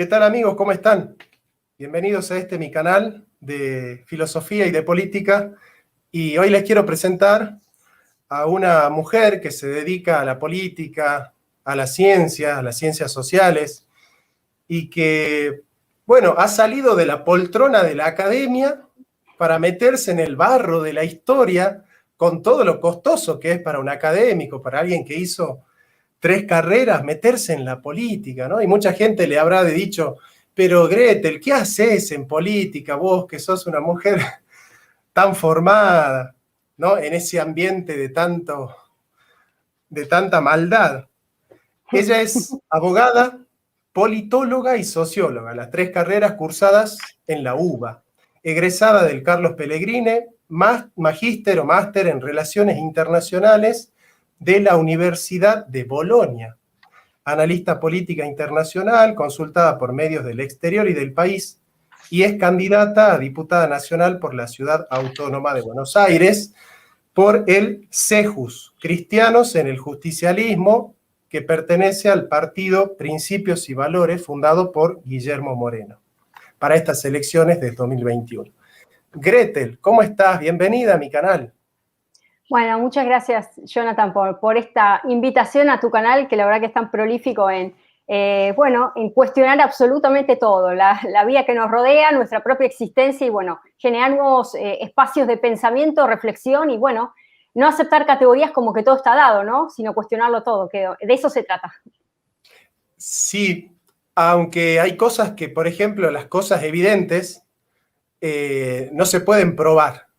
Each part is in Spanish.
¿Qué tal amigos? ¿Cómo están? Bienvenidos a mi canal de filosofía y de política. Y hoy les quiero presentar a una mujer que se dedica a la política, a la ciencia, a las ciencias sociales, y que, bueno, ha salido de la poltrona de la academia para meterse en el barro de la historia con todo lo costoso que es para un académico, para alguien que hizo 3 carreras, meterse en la política, ¿no? Y mucha gente le habrá dicho, pero Gretel, ¿qué haces en política vos que sos una mujer tan formada, ¿no? En ese ambiente de tanta maldad. Ella es abogada, politóloga y socióloga, las 3 carreras cursadas en la UBA, egresada del Carlos Pellegrini, magíster o máster en Relaciones Internacionales de la Universidad de Bolonia, analista política internacional, consultada por medios del exterior y del país, y es candidata a diputada nacional por la Ciudad Autónoma de Buenos Aires, por el CEJUS, Cristianos en el Justicialismo, que pertenece al partido Principios y Valores, fundado por Guillermo Moreno, para estas elecciones del 2021. Gretel, ¿cómo estás? Bienvenida a mi canal. Bueno, muchas gracias, Jonathan, por esta invitación a tu canal, que la verdad que es tan prolífico en cuestionar absolutamente todo, la vida que nos rodea, nuestra propia existencia y, bueno, generar nuevos espacios de pensamiento, reflexión y, bueno, no aceptar categorías como que todo está dado, ¿no? Sino cuestionarlo todo, que de eso se trata. Sí, aunque hay cosas que, por ejemplo, las cosas evidentes no se pueden probar.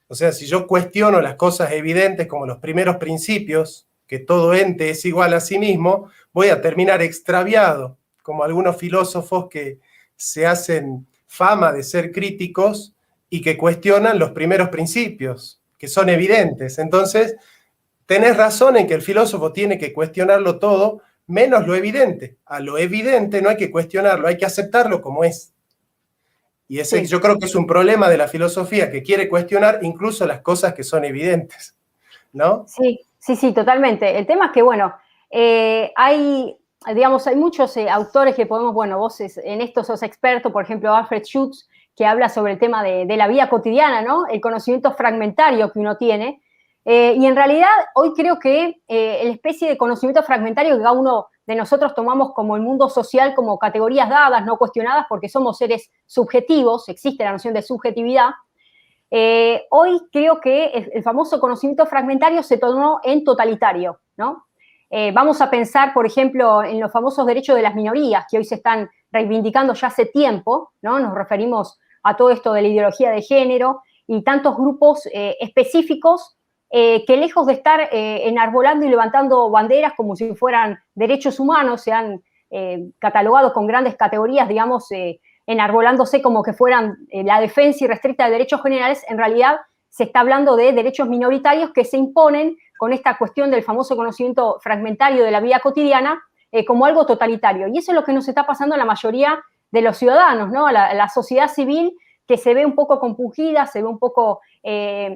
O sea, si yo cuestiono las cosas evidentes como los primeros principios, que todo ente es igual a sí mismo, voy a terminar extraviado, como algunos filósofos que se hacen fama de ser críticos y que cuestionan los primeros principios, que son evidentes. Entonces, tenés razón en que el filósofo tiene que cuestionarlo todo, menos lo evidente. A lo evidente no hay que cuestionarlo, hay que aceptarlo como es. Y ese sí. Yo creo que es un problema de la filosofía, que quiere cuestionar incluso las cosas que son evidentes, ¿no? Sí, totalmente. El tema es que, bueno, hay muchos autores que podemos, bueno, vos en esto sos experto, por ejemplo, Alfred Schutz, que habla sobre el tema de la vida cotidiana, ¿no? El conocimiento fragmentario que uno tiene. Y en realidad, hoy creo que la especie de conocimiento fragmentario que cada uno de nosotros tomamos como el mundo social, como categorías dadas, no cuestionadas, porque somos seres subjetivos, existe la noción de subjetividad. Hoy creo que el famoso conocimiento fragmentario se tornó en totalitario, ¿no? Vamos a pensar, por ejemplo, en los famosos derechos de las minorías, que hoy se están reivindicando ya hace tiempo, ¿no? Nos referimos a todo esto de la ideología de género y tantos grupos específicos que lejos de estar enarbolando y levantando banderas como si fueran derechos humanos, se han catalogado con grandes categorías, digamos, enarbolándose como que fueran la defensa irrestricta de derechos generales, en realidad se está hablando de derechos minoritarios que se imponen con esta cuestión del famoso conocimiento fragmentario de la vida cotidiana como algo totalitario. Y eso es lo que nos está pasando a la mayoría de los ciudadanos, ¿no? La sociedad civil que se ve un poco compungida, se ve un poco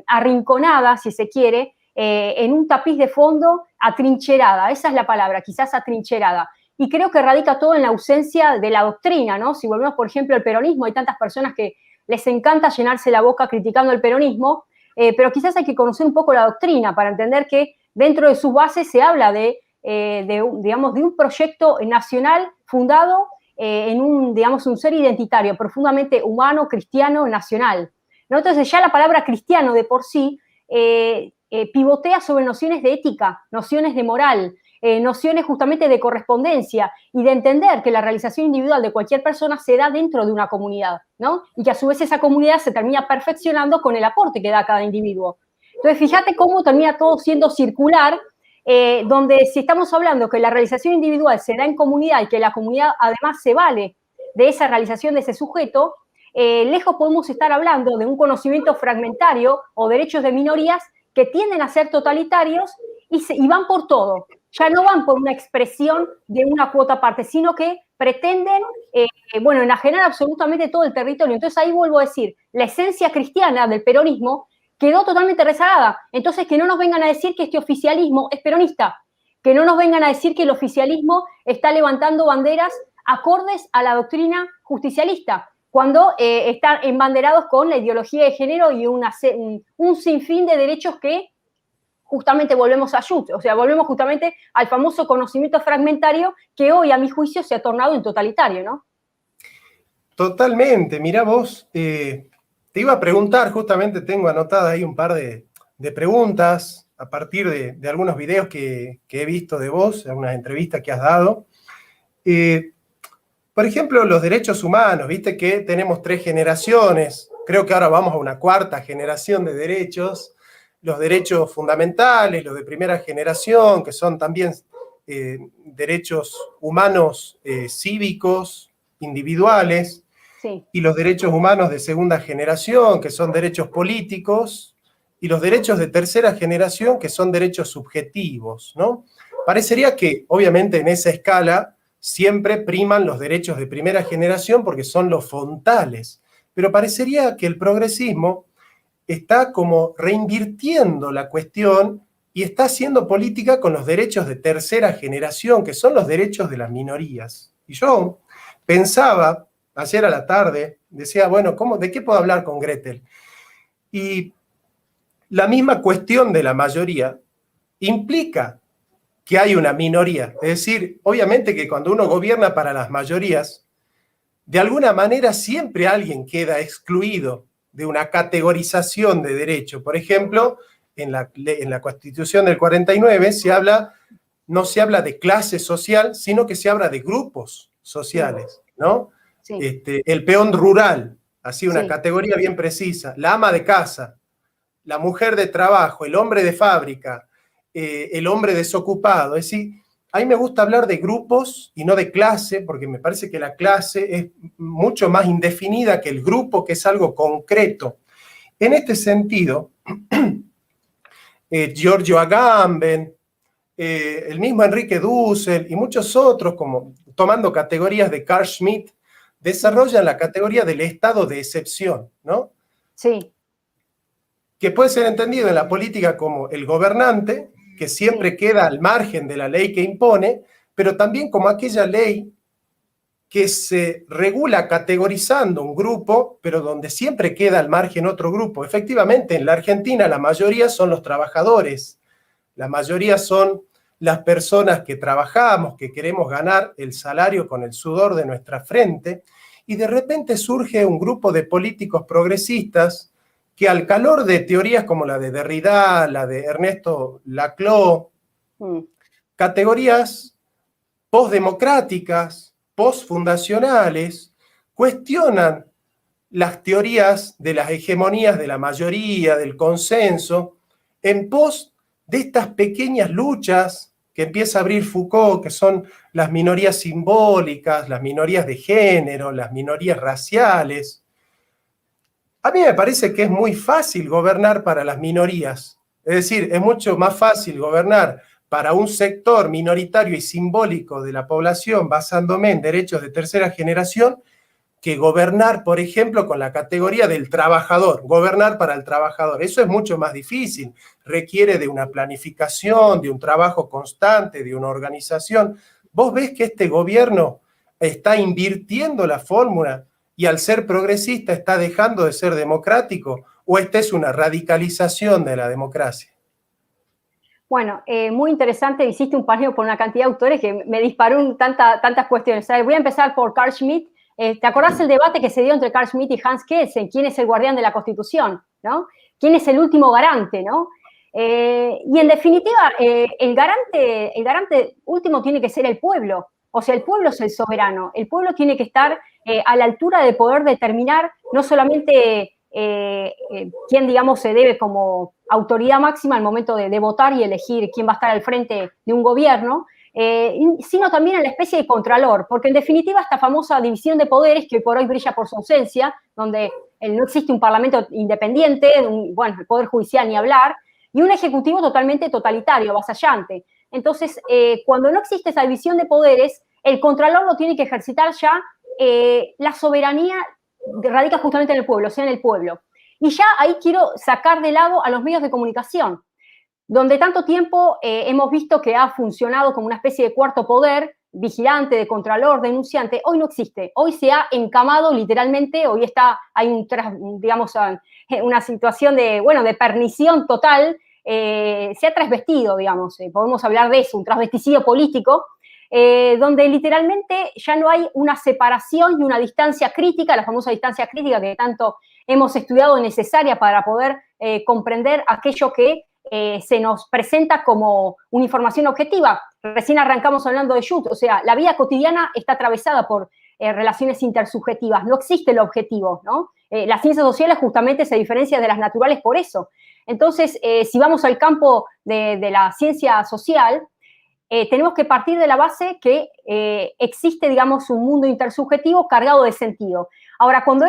arrinconada, si se quiere, en un tapiz de fondo atrincherada, esa es la palabra, quizás atrincherada. Y creo que radica todo en la ausencia de la doctrina, ¿no? Si volvemos, por ejemplo, al peronismo, hay tantas personas que les encanta llenarse la boca criticando el peronismo, pero quizás hay que conocer un poco la doctrina para entender que dentro de sus bases se habla de un proyecto nacional fundado en un ser identitario, profundamente humano, cristiano, nacional, ¿no? Entonces ya la palabra cristiano de por sí pivotea sobre nociones de ética, nociones de moral, nociones justamente de correspondencia y de entender que la realización individual de cualquier persona se da dentro de una comunidad, ¿no? Y que a su vez esa comunidad se termina perfeccionando con el aporte que da cada individuo. Entonces, fíjate cómo termina todo siendo circular, donde si estamos hablando que la realización individual se da en comunidad y que la comunidad además se vale de esa realización de ese sujeto, lejos podemos estar hablando de un conocimiento fragmentario o derechos de minorías que tienden a ser totalitarios y van por todo. Ya no van por una expresión de una cuota aparte, sino que pretenden, enajenar absolutamente todo el territorio. Entonces ahí vuelvo a decir, la esencia cristiana del peronismo quedó totalmente rezagada. Entonces que no nos vengan a decir que este oficialismo es peronista, que no nos vengan a decir que el oficialismo está levantando banderas acordes a la doctrina justicialista, cuando están embanderados con la ideología de género y un sinfín de derechos que justamente volvemos a Schutz, o sea, volvemos justamente al famoso conocimiento fragmentario que hoy, a mi juicio, se ha tornado en totalitario, ¿no? Totalmente, mirá vos, te iba a preguntar, justamente tengo anotadas ahí un par de preguntas a partir de algunos videos que he visto de vos, algunas entrevistas que has dado. Por ejemplo, los derechos humanos, viste que tenemos 3 generaciones, creo que ahora vamos a una 4ª generación de derechos, los derechos fundamentales, los de primera generación, que son también derechos humanos cívicos, individuales, Sí. y los derechos humanos de segunda generación, que son derechos políticos, y los derechos de tercera generación, que son derechos subjetivos, ¿no? Parecería que, obviamente, en esa escala siempre priman los derechos de primera generación porque son los fontales, pero parecería que el progresismo está como reinvirtiendo la cuestión y está haciendo política con los derechos de tercera generación, que son los derechos de las minorías. Y yo pensaba, ayer a la tarde, decía, bueno, ¿de qué puedo hablar con Gretel? Y la misma cuestión de la mayoría implica que hay una minoría. Es decir, obviamente que cuando uno gobierna para las mayorías, de alguna manera siempre alguien queda excluido de una categorización de derecho. Por ejemplo, en la Constitución del 49 no se habla de clase social, sino que se habla de grupos sociales, ¿no? Sí. El peón rural, así una Sí. categoría bien precisa, la ama de casa, la mujer de trabajo, el hombre de fábrica, el hombre desocupado. Es decir, a mí me gusta hablar de grupos y no de clase, porque me parece que la clase es mucho más indefinida que el grupo, que es algo concreto. En este sentido, Giorgio Agamben, el mismo Enrique Dussel y muchos otros, como tomando categorías de Carl Schmitt, desarrollan la categoría del estado de excepción, ¿no? Sí. Que puede ser entendido en la política como el gobernante, que siempre queda al margen de la ley que impone, pero también como aquella ley que se regula categorizando un grupo, pero donde siempre queda al margen otro grupo. Efectivamente, en la Argentina la mayoría son los trabajadores, la mayoría son las personas que trabajamos, que queremos ganar el salario con el sudor de nuestra frente, y de repente surge un grupo de políticos progresistas que al calor de teorías como la de Derrida, la de Ernesto Laclau, categorías postdemocráticas, postfundacionales, cuestionan las teorías de las hegemonías de la mayoría, del consenso, en pos de estas pequeñas luchas que empieza a abrir Foucault, que son las minorías simbólicas, las minorías de género, las minorías raciales. A mí me parece que es muy fácil gobernar para las minorías. Es decir, es mucho más fácil gobernar para un sector minoritario y simbólico de la población basándome en derechos de tercera generación que gobernar, por ejemplo, con la categoría del trabajador, gobernar para el trabajador. Eso es mucho más difícil, requiere de una planificación, de un trabajo constante, de una organización. ¿Vos ves que este gobierno está invirtiendo la fórmula y al ser progresista está dejando de ser democrático? ¿O esta es una radicalización de la democracia? Bueno, muy interesante, hiciste un paneo por una cantidad de autores que me disparó tantas cuestiones. Voy a empezar por Carl Schmitt. ¿Te acordás el debate que se dio entre Carl Schmitt y Hans Kelsen? ¿Quién es el guardián de la Constitución? ¿No? ¿Quién es el último garante? ¿No? Y en definitiva, el garante último tiene que ser el pueblo. O sea, el pueblo es el soberano. El pueblo tiene que estar a la altura de poder determinar no solamente quién, digamos, se debe como autoridad máxima al momento de votar y elegir quién va a estar al frente de un gobierno, sino también en la especie de contralor, porque en definitiva esta famosa división de poderes que hoy por hoy brilla por su ausencia, donde no existe un parlamento independiente, bueno, el poder judicial ni hablar, y un ejecutivo totalmente totalitario, avasallante. Entonces, cuando no existe esa división de poderes, el contralor lo tiene que ejercitar ya, la soberanía radica justamente en el pueblo, o sea, en el pueblo. Y ya ahí quiero sacar de lado a los medios de comunicación, donde tanto tiempo hemos visto que ha funcionado como una especie de cuarto poder, vigilante, de contralor, denunciante, hoy no existe. Hoy se ha encamado literalmente, hoy hay digamos, una situación de pernición total, se ha trasvestido, digamos, podemos hablar de eso, un transvesticidio político, donde literalmente ya no hay una separación y una distancia crítica, la famosa distancia crítica que tanto hemos estudiado necesaria para poder comprender aquello que se nos presenta como una información objetiva. Recién arrancamos hablando de Schutz, o sea, la vida cotidiana está atravesada por relaciones intersubjetivas, no existe el objetivo, ¿no? Las ciencias sociales justamente se diferencian de las naturales por eso. Entonces, si vamos al campo de la ciencia social, tenemos que partir de la base que existe, digamos, un mundo intersubjetivo cargado de sentido. Ahora, cuando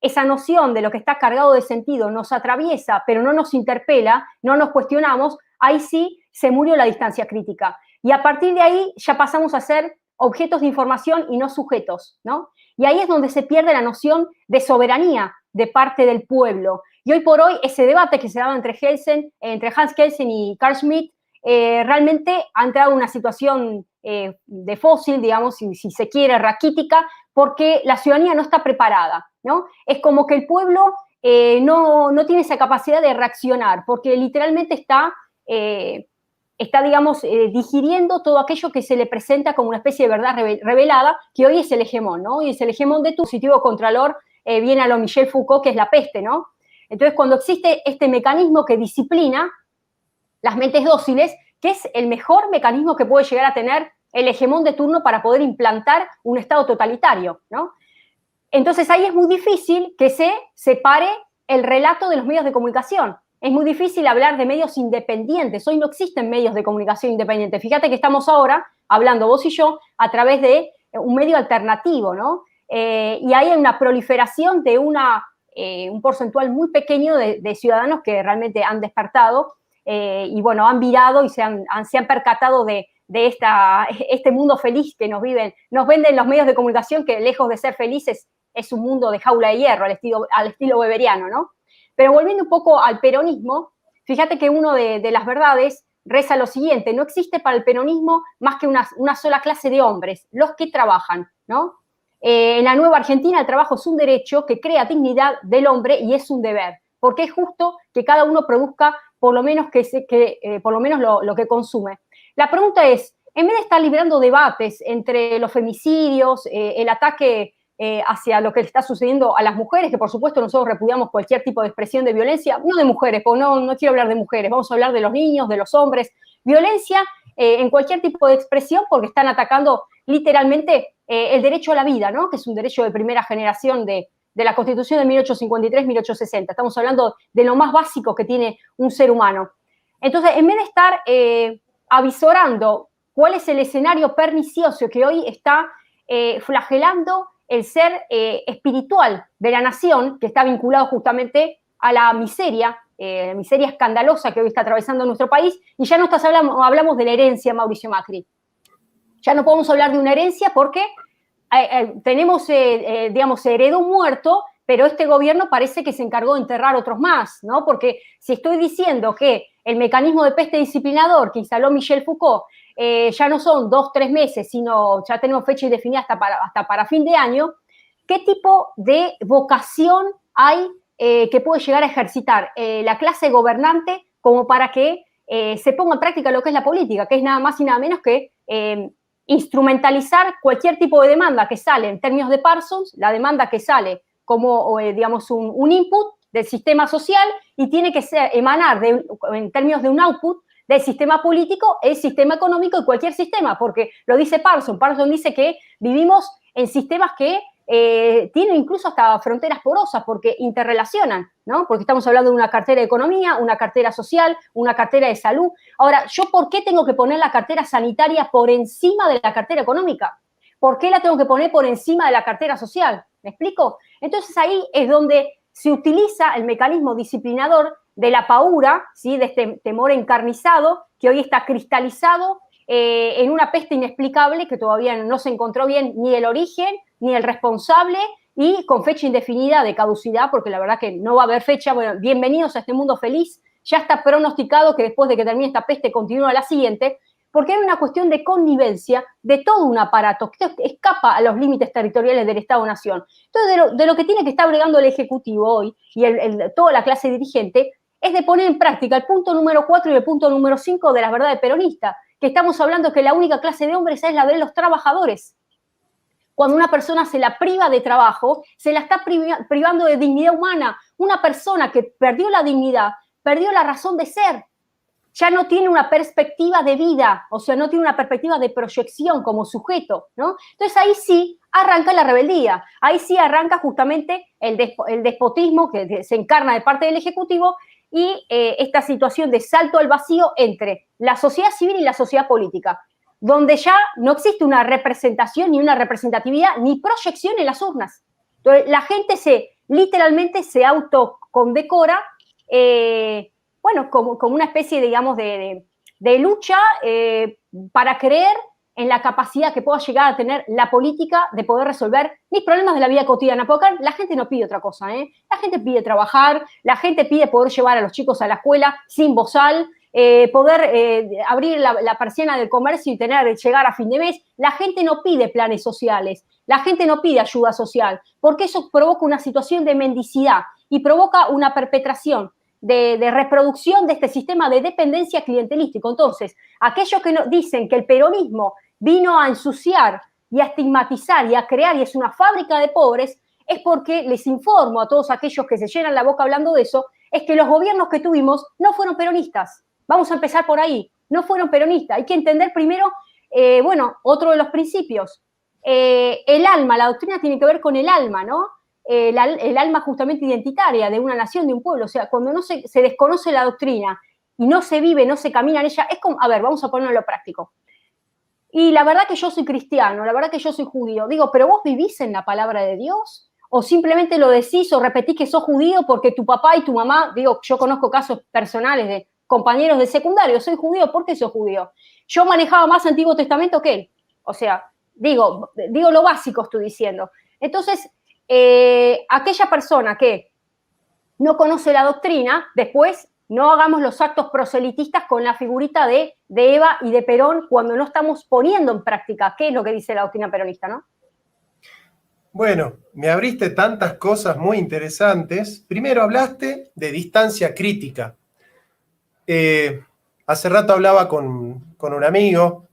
esa noción de lo que está cargado de sentido nos atraviesa, pero no nos interpela, no nos cuestionamos, ahí sí se murió la distancia crítica. Y a partir de ahí ya pasamos a ser objetos de información y no sujetos, ¿no? Y ahí es donde se pierde la noción de soberanía de parte del pueblo. Y hoy por hoy ese debate que se daba entre Hans Kelsen y Carl Schmitt, realmente ha entrado en una situación de fósil, digamos, si se quiere, raquítica, porque la ciudadanía no está preparada, ¿no? Es como que el pueblo no tiene esa capacidad de reaccionar, porque literalmente está digamos, digiriendo todo aquello que se le presenta como una especie de verdad revelada, que hoy es el hegemón, ¿no? Y es el hegemón de tu positivo contralor, viene a lo Michel Foucault, que es la peste, ¿no? Entonces, cuando existe este mecanismo que disciplina las mentes dóciles, que es el mejor mecanismo que puede llegar a tener el hegemón de turno para poder implantar un Estado totalitario, ¿no? Entonces ahí es muy difícil que se separe el relato de los medios de comunicación. Es muy difícil hablar de medios independientes. Hoy no existen medios de comunicación independientes. Fíjate que estamos ahora hablando vos y yo a través de un medio alternativo, ¿no? Y hay una proliferación de un porcentual muy pequeño de ciudadanos que realmente han despertado y bueno, han virado y se han percatado de este mundo feliz que nos venden los medios de comunicación, que lejos de ser felices es un mundo de jaula de hierro al estilo weberiano, ¿no? Pero volviendo un poco al peronismo, fíjate que uno de las verdades reza lo siguiente: no existe para el peronismo más que una sola clase de hombres, los que trabajan, ¿no? En la nueva Argentina el trabajo es un derecho que crea dignidad del hombre y es un deber, porque es justo que cada uno produzca por lo menos por lo menos lo que consume. La pregunta es, en vez de estar librando debates entre los femicidios, el ataque hacia lo que le está sucediendo a las mujeres, que por supuesto nosotros repudiamos cualquier tipo de expresión de violencia, no de mujeres, porque no quiero hablar de mujeres, vamos a hablar de los niños, de los hombres, violencia en cualquier tipo de expresión, porque están atacando literalmente el derecho a la vida, ¿no? Que es un derecho de primera generación de la Constitución de 1853-1860. Estamos hablando de lo más básico que tiene un ser humano. Entonces, en vez de estar avisorando cuál es el escenario pernicioso que hoy está flagelando el ser espiritual de la nación, que está vinculado justamente a la miseria escandalosa que hoy está atravesando nuestro país, y ya no hablamos de la herencia, Mauricio Macri. Ya no podemos hablar de una herencia porque tenemos, digamos, se heredó un muerto, pero este gobierno parece que se encargó de enterrar otros más, ¿no? Porque si estoy diciendo que el mecanismo de peste disciplinador que instaló Michel Foucault ya no son 2-3 meses, sino ya tenemos fecha indefinida hasta para fin de año, ¿qué tipo de vocación hay que puede llegar a ejercitar la clase gobernante como para que se ponga en práctica lo que es la política, que es nada más y nada menos que instrumentalizar cualquier tipo de demanda que sale en términos de Parsons, la demanda que sale como, digamos, un input del sistema social y tiene que emanar en términos de un output del sistema político, el sistema económico y cualquier sistema, porque lo dice Parsons. Parsons dice que vivimos en sistemas que tienen incluso hasta fronteras porosas porque interrelacionan, ¿no? Porque estamos hablando de una cartera de economía, una cartera social, una cartera de salud. Ahora, ¿yo por qué tengo que poner la cartera sanitaria por encima de la cartera económica? ¿Por qué la tengo que poner por encima de la cartera social? ¿Me explico? Entonces ahí es donde se utiliza el mecanismo disciplinador de la paura, ¿sí? De este temor encarnizado que hoy está cristalizado en una peste inexplicable que todavía no se encontró bien ni el origen, ni el responsable, y con fecha indefinida de caducidad, porque la verdad que no va a haber fecha. Bueno, bienvenidos a este mundo feliz, ya está pronosticado que después de que termine esta peste continúa la siguiente, porque hay una cuestión de connivencia de todo un aparato que escapa a los límites territoriales del Estado-Nación. Entonces, de lo que tiene que estar bregando el Ejecutivo hoy y toda la clase dirigente es de poner en práctica el punto número 4 y el punto número 5 de las verdades peronistas, que estamos hablando que la única clase de hombres es la de los trabajadores. Cuando una persona se la priva de trabajo, se la está privando de dignidad humana. Una persona que perdió la dignidad, perdió la razón de ser. Ya no tiene una perspectiva de vida, o sea, no tiene una perspectiva de proyección como sujeto, ¿no? Entonces ahí sí arranca la rebeldía, ahí sí arranca justamente el despotismo que se encarna de parte del Ejecutivo y esta situación de salto al vacío entre la sociedad civil y la sociedad política, donde ya no existe una representación, ni una representatividad, ni proyección en las urnas. Entonces la gente literalmente se autocondecora, bueno, como una especie, digamos, de lucha para creer en la capacidad que pueda llegar a tener la política de poder resolver mis problemas de la vida cotidiana, porque acá la gente no pide otra cosa, ¿eh? La gente pide trabajar, la gente pide poder llevar a los chicos a la escuela sin bozal, poder abrir la persiana del comercio y llegar a fin de mes. La gente no pide planes sociales, la gente no pide ayuda social, porque eso provoca una situación de mendicidad y provoca una perpetración de reproducción de este sistema de dependencia clientelístico. Entonces, aquellos que dicen que el peronismo vino a ensuciar y a estigmatizar y a crear y es una fábrica de pobres, es porque les informo a todos aquellos que se llenan la boca hablando de eso, es que los gobiernos que tuvimos no fueron peronistas. Vamos a empezar por ahí, no fueron peronistas. Hay que entender primero, bueno, otro de los principios. El alma, la doctrina tiene que ver con el alma, ¿no? El alma justamente identitaria de una nación, de un pueblo. O sea, cuando no se desconoce la doctrina y no se vive, no se camina en ella, es como, a ver, vamos a ponerlo en lo práctico. Y la verdad que yo soy cristiano, la verdad que yo soy judío. Digo, ¿pero vos vivís en la palabra de Dios? ¿O simplemente lo decís o repetís que sos judío porque tu papá y tu mamá, digo, yo conozco casos personales de compañeros de secundario, soy judío, ¿por qué sos judío? Yo manejaba más Antiguo Testamento que él. O sea, digo lo básico estoy diciendo. Entonces, aquella persona que no conoce la doctrina, después no hagamos los actos proselitistas con la figurita de Eva y de Perón cuando no estamos poniendo en práctica qué es lo que dice la doctrina peronista, ¿no? Bueno, me abriste tantas cosas muy interesantes. Primero hablaste de distancia crítica. Hace rato hablaba con un amigo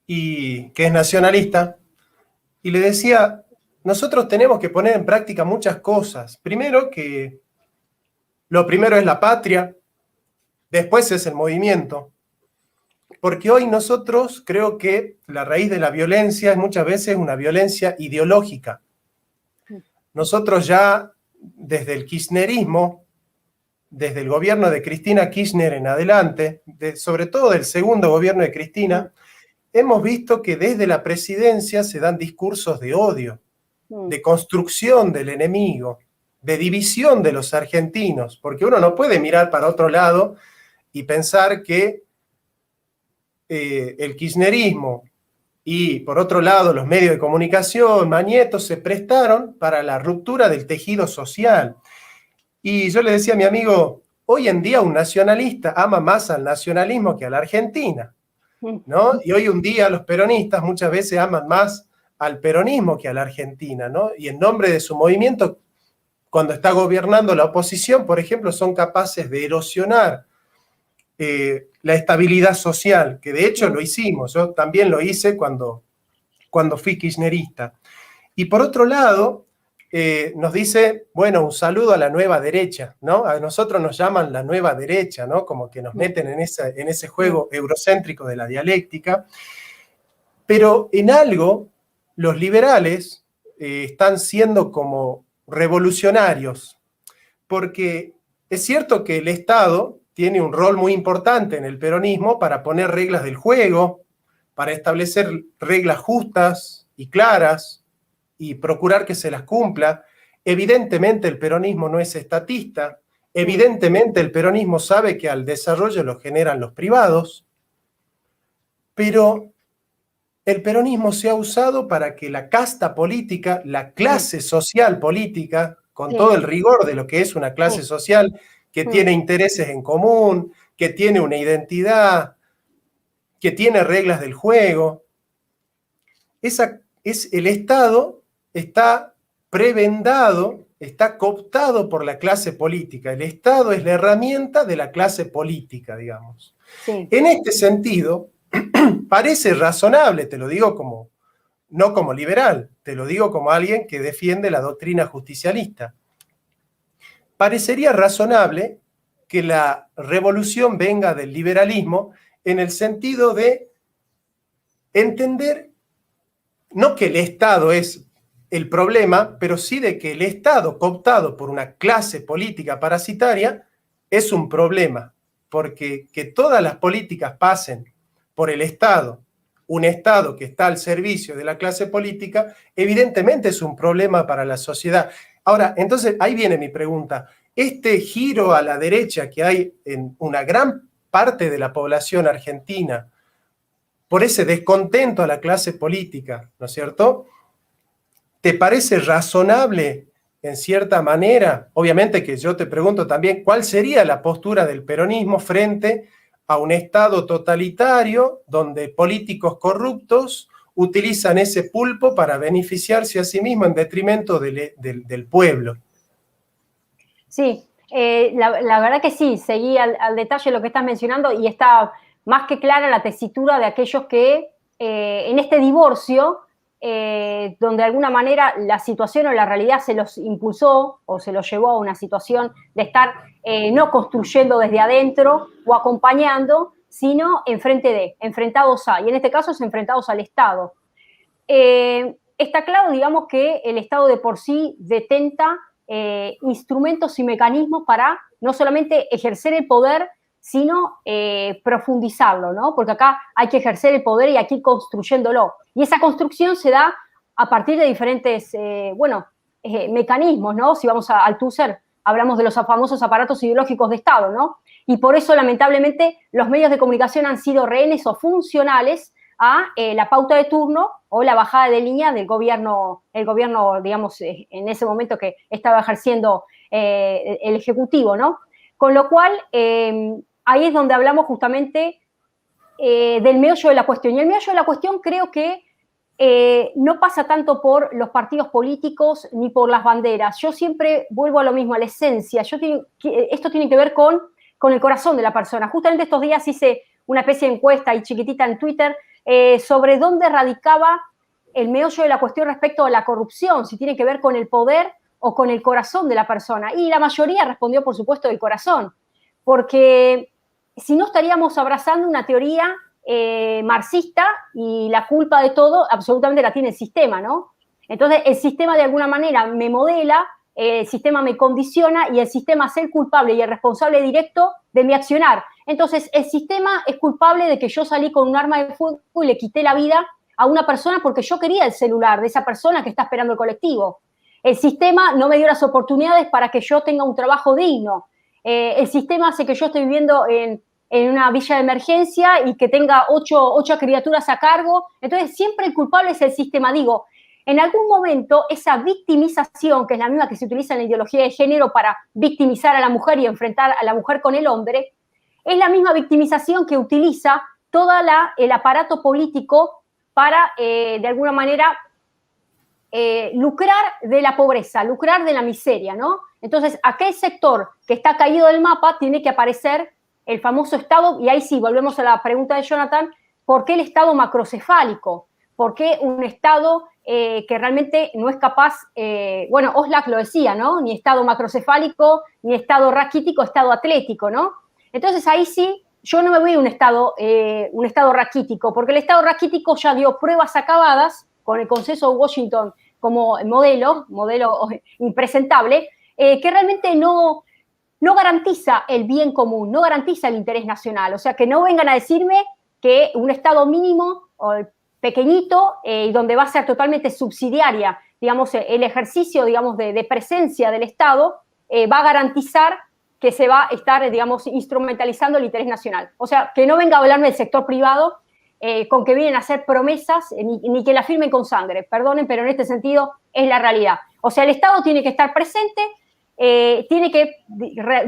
que es nacionalista y le decía, nosotros tenemos que poner en práctica muchas cosas. Primero que lo primero es la patria, después es el movimiento. Porque hoy nosotros creo que la raíz de la violencia es muchas veces una violencia ideológica. Nosotros ya desde el kirchnerismo, desde el gobierno de Cristina Kirchner en adelante, sobre todo del segundo gobierno de Cristina, hemos visto que desde la presidencia se dan discursos de odio, de construcción del enemigo, de división de los argentinos, porque uno no puede mirar para otro lado y pensar que el kirchnerismo y, por otro lado, los medios de comunicación, Mañeto, se prestaron para la ruptura del tejido social. Y yo le decía a mi amigo, hoy en día un nacionalista ama más al nacionalismo que a la Argentina, ¿no? Y hoy un día los peronistas muchas veces aman más al peronismo que a la Argentina, ¿no? Y en nombre de su movimiento, cuando está gobernando la oposición, por ejemplo, son capaces de erosionar la estabilidad social, que de hecho lo hicimos, yo también lo hice cuando fui kirchnerista. Y por otro lado, nos dice, bueno, un saludo a la nueva derecha, ¿no? A nosotros nos llaman la nueva derecha, ¿no? Como que nos meten en ese juego eurocéntrico de la dialéctica. Pero en algo, los liberales están siendo como revolucionarios, porque es cierto que el Estado tiene un rol muy importante en el peronismo para poner reglas del juego, para establecer reglas justas y claras y procurar que se las cumpla. Evidentemente el peronismo no es estatista, evidentemente el peronismo sabe que al desarrollo lo generan los privados, pero el peronismo se ha usado para que la casta política, la clase social política, con todo el rigor de lo que es una clase social que tiene intereses en común, que tiene una identidad, que tiene reglas del juego. El Estado está prebendado, está cooptado por la clase política. El Estado es la herramienta de la clase política, digamos. Sí. En este sentido, parece razonable, te lo digo no como liberal, te lo digo como alguien que defiende la doctrina justicialista. Parecería razonable que la revolución venga del liberalismo en el sentido de entender, no que el Estado es el problema, pero sí de que el Estado, cooptado por una clase política parasitaria, es un problema, porque que todas las políticas pasen por el Estado, un Estado que está al servicio de la clase política, evidentemente es un problema para la sociedad. Ahora, entonces, ahí viene mi pregunta. Este giro a la derecha que hay en una gran parte de la población argentina, por ese descontento a la clase política, ¿no es cierto? ¿Te parece razonable, en cierta manera? Obviamente que yo te pregunto también, ¿cuál sería la postura del peronismo frente a un Estado totalitario donde políticos corruptos utilizan ese pulpo para beneficiarse a sí mismo en detrimento del pueblo? Sí, la verdad que sí, seguí al detalle lo que estás mencionando y está más que clara la tesitura de aquellos que en este divorcio, donde de alguna manera la situación o la realidad se los impulsó o se los llevó a una situación de estar no construyendo desde adentro o acompañando, sino enfrentados a, y en este caso es enfrentados al Estado. Está claro, digamos, que el Estado de por sí detenta instrumentos y mecanismos para no solamente ejercer el poder, sino profundizarlo, ¿no? Porque acá hay que ejercer el poder y hay que ir construyéndolo. Y esa construcción se da a partir de diferentes, mecanismos, ¿no? Si vamos a Althusser, hablamos de los famosos aparatos ideológicos de Estado, ¿no? Y por eso, lamentablemente, los medios de comunicación han sido rehenes o funcionales a la pauta de turno o la bajada de línea del gobierno, el gobierno, digamos, en ese momento que estaba ejerciendo el Ejecutivo, ¿no? Con lo cual, ahí es donde hablamos justamente del meollo de la cuestión. Y el meollo de la cuestión creo que no pasa tanto por los partidos políticos ni por las banderas. Yo siempre vuelvo a lo mismo, a la esencia. Esto tiene que ver con el corazón de la persona. Justamente estos días hice una especie de encuesta ahí chiquitita en Twitter sobre dónde radicaba el meollo de la cuestión respecto a la corrupción, si tiene que ver con el poder o con el corazón de la persona. Y la mayoría respondió, por supuesto, del corazón, porque si no estaríamos abrazando una teoría marxista y la culpa de todo absolutamente la tiene el sistema, ¿no? Entonces, el sistema de alguna manera me modela, el sistema me condiciona y el sistema es el culpable y el responsable directo de mi accionar. Entonces, el sistema es culpable de que yo salí con un arma de fuego y le quité la vida a una persona porque yo quería el celular de esa persona que está esperando el colectivo. El sistema no me dio las oportunidades para que yo tenga un trabajo digno. El sistema hace que yo esté viviendo en una villa de emergencia y que tenga ocho criaturas a cargo. Entonces, siempre el culpable es el sistema. Digo, en algún momento esa victimización, que es la misma que se utiliza en la ideología de género para victimizar a la mujer y enfrentar a la mujer con el hombre, es la misma victimización que utiliza todo el aparato político para, de alguna manera, lucrar de la pobreza, lucrar de la miseria, ¿no? Entonces, aquel sector que está caído del mapa tiene que aparecer el famoso Estado, y ahí sí, volvemos a la pregunta de Jonathan, ¿por qué el Estado macrocefálico? ¿Por qué un Estado que realmente no es capaz, Oslak lo decía, ¿no? Ni Estado macrocefálico, ni Estado raquítico, Estado atlético, ¿no? Entonces ahí sí, yo no me voy a un Estado raquítico, porque el Estado raquítico ya dio pruebas acabadas con el consenso de Washington como modelo impresentable, que realmente no garantiza el bien común, no garantiza el interés nacional. O sea, que no vengan a decirme que un Estado mínimo o pequeñito y donde va a ser totalmente subsidiaria, digamos, el ejercicio, digamos, de presencia del Estado va a garantizar que se va a estar, digamos, instrumentalizando el interés nacional. O sea, que no venga a hablarme del sector privado con que vienen a hacer promesas ni que la firmen con sangre. Perdonen, pero en este sentido es la realidad. O sea, el Estado tiene que estar presente tiene que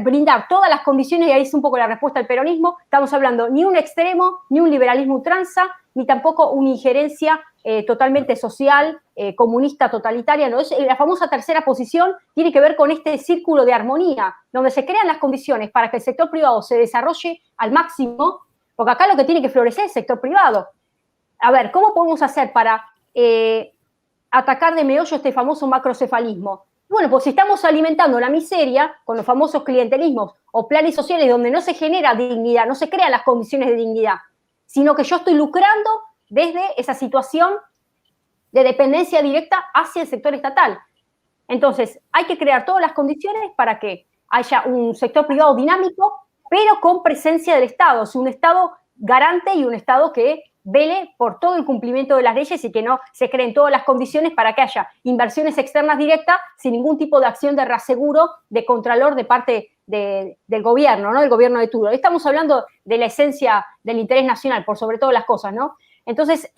brindar todas las condiciones, y ahí es un poco la respuesta al peronismo. Estamos hablando ni un extremo, ni un liberalismo ultranza, ni tampoco una injerencia totalmente social, comunista, totalitaria, ¿no? Es la famosa tercera posición, tiene que ver con este círculo de armonía, donde se crean las condiciones para que el sector privado se desarrolle al máximo, porque acá lo que tiene que florecer es el sector privado. A ver, ¿cómo podemos hacer para atacar de meollo este famoso macrocefalismo? Bueno, pues si estamos alimentando la miseria con los famosos clientelismos o planes sociales donde no se genera dignidad, no se crean las condiciones de dignidad, sino que yo estoy lucrando desde esa situación de dependencia directa hacia el sector estatal. Entonces, hay que crear todas las condiciones para que haya un sector privado dinámico, pero con presencia del Estado, o sea, un Estado garante y un Estado que vele por todo el cumplimiento de las leyes y que no se creen todas las condiciones para que haya inversiones externas directas sin ningún tipo de acción de reaseguro, de contralor de parte del gobierno, ¿no? Del gobierno de turno. Estamos hablando de la esencia del interés nacional, por sobre todas las cosas, ¿no? Entonces,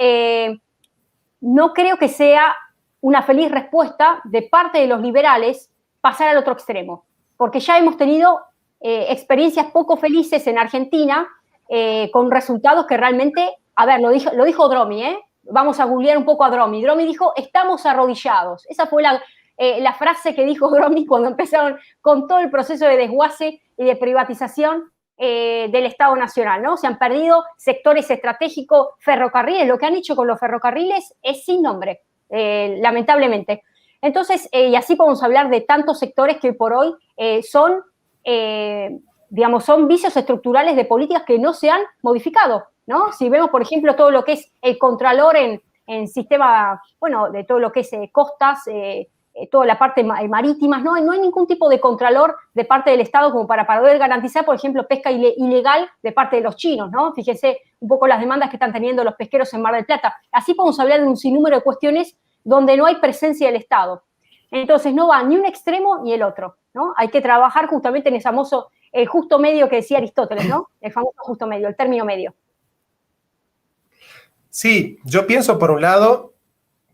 no creo que sea una feliz respuesta de parte de los liberales pasar al otro extremo, porque ya hemos tenido experiencias poco felices en Argentina con resultados que realmente, a ver, lo dijo Dromi, vamos a googlear un poco a Dromi. Dromi dijo, estamos arrodillados. Esa fue la frase que dijo Dromi cuando empezaron con todo el proceso de desguace y de privatización del Estado Nacional, ¿no? Se han perdido sectores estratégicos, ferrocarriles. Lo que han hecho con los ferrocarriles es sin nombre, lamentablemente. Entonces, y así podemos hablar de tantos sectores que por hoy son vicios estructurales de políticas que no se han modificado, ¿no? Si vemos, por ejemplo, todo lo que es el contralor en sistema, bueno, de todo lo que es costas, toda la parte marítima, no hay ningún tipo de contralor de parte del Estado como para poder garantizar, por ejemplo, pesca ilegal de parte de los chinos, ¿no? Fíjense un poco las demandas que están teniendo los pesqueros en Mar del Plata. Así podemos hablar de un sinnúmero de cuestiones donde no hay presencia del Estado. Entonces, no va ni un extremo ni el otro, ¿no? Hay que trabajar justamente en ese famoso, el justo medio que decía Aristóteles, ¿no? El famoso justo medio, el término medio. Sí, yo pienso por un lado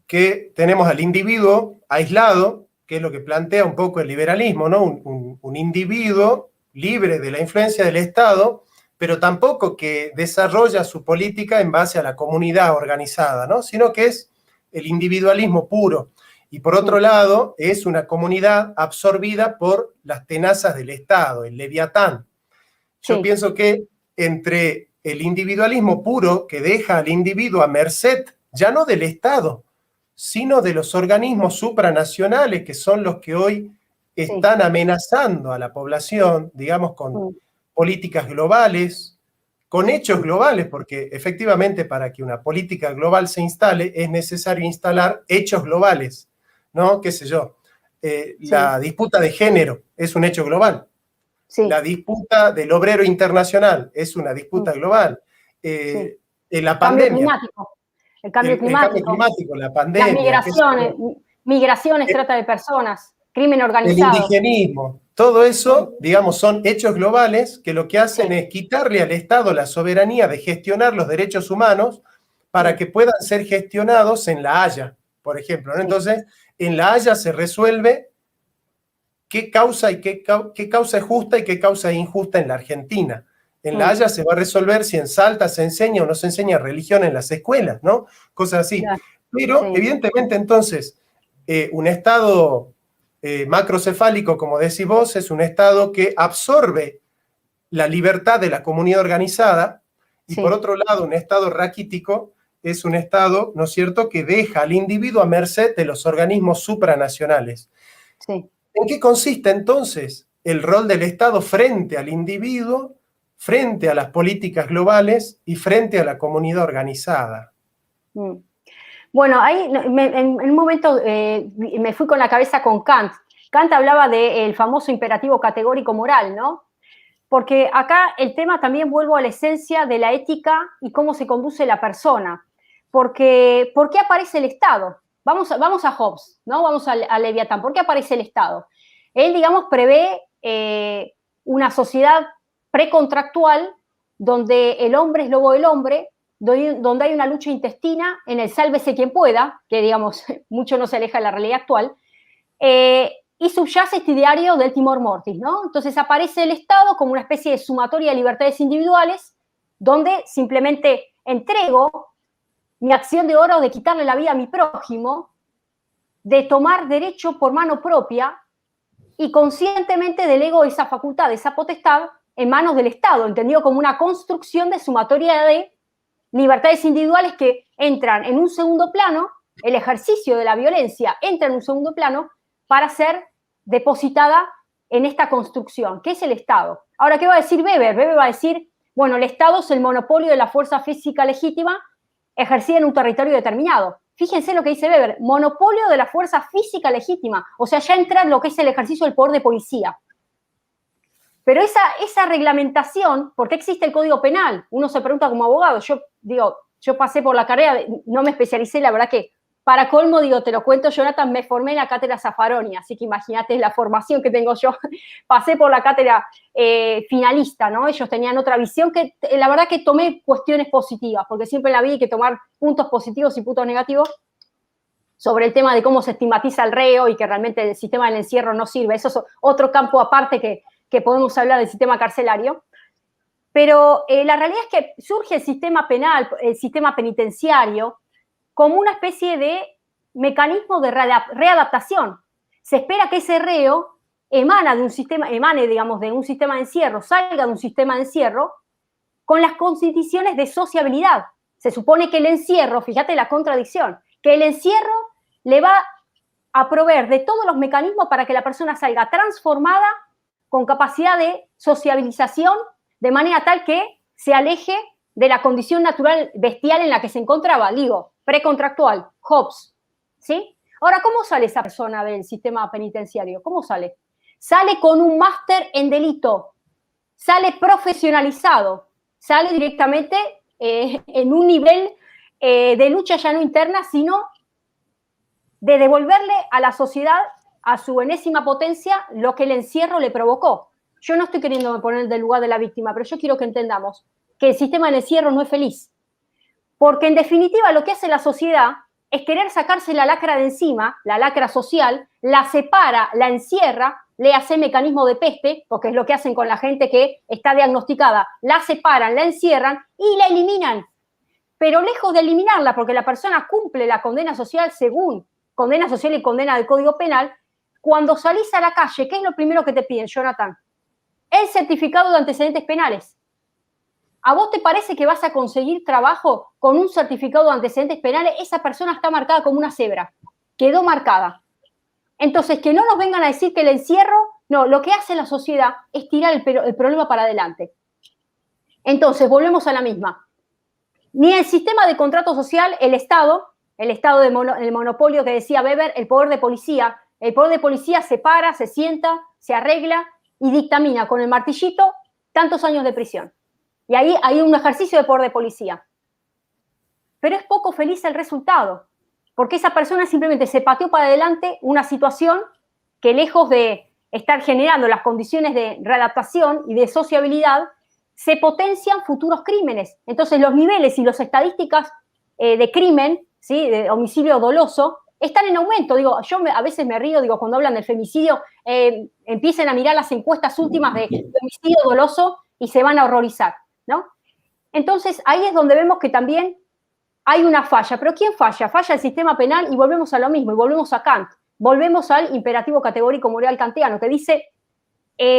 que tenemos al individuo aislado, que es lo que plantea un poco el liberalismo, ¿no? Un individuo libre de la influencia del Estado, pero tampoco que desarrolla su política en base a la comunidad organizada, ¿no? Sino que es el individualismo puro. Y por otro lado, es una comunidad absorbida por las tenazas del Estado, el leviatán. Yo pienso que entre el individualismo puro que deja al individuo a merced, ya no del Estado, sino de los organismos supranacionales, que son los que hoy están amenazando a la población, digamos, con políticas globales, con hechos globales, porque efectivamente para que una política global se instale es necesario instalar hechos globales, ¿no? ¿Qué sé yo? La disputa de género es un hecho global. Sí. La disputa del obrero internacional es una disputa global. La pandemia. El cambio climático, la pandemia. Las migraciones, trata de personas, crimen organizado. El indigenismo. Todo eso, digamos, son hechos globales que lo que hacen es quitarle al Estado la soberanía de gestionar los derechos humanos para que puedan ser gestionados en La Haya, por ejemplo, ¿no? Entonces, en La Haya se resuelve qué causa es justa y qué causa es injusta en la Argentina. En La Haya se va a resolver si en Salta se enseña o no se enseña religión en las escuelas, ¿no? Cosas así. Pero, evidentemente, entonces, un Estado macrocefálico, como decís vos, es un Estado que absorbe la libertad de la comunidad organizada, y por otro lado, un Estado raquítico es un Estado, ¿no es cierto?, que deja al individuo a merced de los organismos supranacionales. ¿En qué consiste entonces el rol del Estado frente al individuo, frente a las políticas globales y frente a la comunidad organizada? Bueno, ahí en un momento me fui con la cabeza con Kant. Kant hablaba del famoso imperativo categórico moral, ¿no? Porque acá el tema también vuelvo a la esencia de la ética y cómo se conduce la persona. Porque, ¿por qué aparece el Estado? Vamos a Hobbes, ¿no? Vamos a Leviatán. ¿Por qué aparece el Estado? Él, digamos, prevé una sociedad precontractual donde el hombre es lobo del hombre, donde hay una lucha intestina en el sálvese quien pueda, que, digamos, mucho no se aleja de la realidad actual, y subyace este ideario del timor mortis, ¿no? Entonces aparece el Estado como una especie de sumatoria de libertades individuales, donde simplemente entrego mi acción de oro de quitarle la vida a mi prójimo, de tomar derecho por mano propia y conscientemente delego esa facultad, esa potestad en manos del Estado, entendido como una construcción de sumatoria de libertades individuales que entran en un segundo plano, el ejercicio de la violencia entra en un segundo plano para ser depositada en esta construcción, que es el Estado. Ahora, ¿qué va a decir Weber? Weber va a decir, bueno, el Estado es el monopolio de la fuerza física legítima ejercida en un territorio determinado. Fíjense lo que dice Weber, monopolio de la fuerza física legítima, o sea, ya entra en lo que es el ejercicio del poder de policía. Pero esa reglamentación, ¿por qué existe el Código Penal? Uno se pregunta como abogado, yo pasé por la carrera, no me especialicé, la verdad que para colmo, te lo cuento, Jonathan, me formé en la cátedra Zaffaroni, así que imagínate la formación que tengo yo. Pasé por la cátedra finalista, ¿no? Ellos tenían otra visión que la verdad que tomé cuestiones positivas, porque siempre en la vida hay que tomar puntos positivos y puntos negativos sobre el tema de cómo se estigmatiza al reo y que realmente el sistema del encierro no sirve. Eso es otro campo aparte que podemos hablar del sistema carcelario. Pero la realidad es que surge el sistema penal, el sistema penitenciario, como una especie de mecanismo de readaptación. Se espera que ese reo emane de un sistema de encierro, salga de un sistema de encierro con las condiciones de sociabilidad. Se supone que el encierro, fíjate la contradicción, que el encierro le va a proveer de todos los mecanismos para que la persona salga transformada con capacidad de sociabilización de manera tal que se aleje de la condición natural bestial en la que se encontraba, digo, precontractual, Hobbes, ¿sí? Ahora, ¿cómo sale esa persona del sistema penitenciario? ¿Cómo sale? Sale con un máster en delito, sale profesionalizado, sale directamente en un nivel de lucha ya no interna, sino de devolverle a la sociedad, a su enésima potencia, lo que el encierro le provocó. Yo no estoy queriendo poner del lugar de la víctima, pero yo quiero que entendamos que el sistema del encierro no es feliz. Porque en definitiva lo que hace la sociedad es querer sacarse la lacra de encima, la lacra social, la separa, la encierra, le hace mecanismo de peste, porque es lo que hacen con la gente que está diagnosticada, la separan, la encierran y la eliminan. Pero lejos de eliminarla, porque la persona cumple la condena social según condena social y condena del Código Penal, cuando salís a la calle, ¿qué es lo primero que te piden, Jonathan? El certificado de antecedentes penales. ¿A vos te parece que vas a conseguir trabajo con un certificado de antecedentes penales? Esa persona está marcada como una cebra, quedó marcada. Entonces, que no nos vengan a decir que el encierro, no, lo que hace la sociedad es tirar el problema para adelante. Entonces, volvemos a la misma. Ni el sistema de contrato social, el Estado el monopolio que decía Weber, el poder de policía se para, se sienta, se arregla y dictamina con el martillito tantos años de prisión. Y ahí hay un ejercicio de poder de policía. Pero es poco feliz el resultado, porque esa persona simplemente se pateó para adelante una situación que lejos de estar generando las condiciones de readaptación y de sociabilidad, se potencian futuros crímenes. Entonces los niveles y las estadísticas de crimen, ¿sí?, de homicidio doloso, están en aumento. Digo, a veces me río, digo, cuando hablan del femicidio, empiecen a mirar las encuestas últimas de homicidio doloso y se van a horrorizar, ¿no? Entonces, ahí es donde vemos que también hay una falla. ¿Pero quién falla? Falla el sistema penal y volvemos a lo mismo, y volvemos a Kant. Volvemos al imperativo categórico moral kantiano, que dice,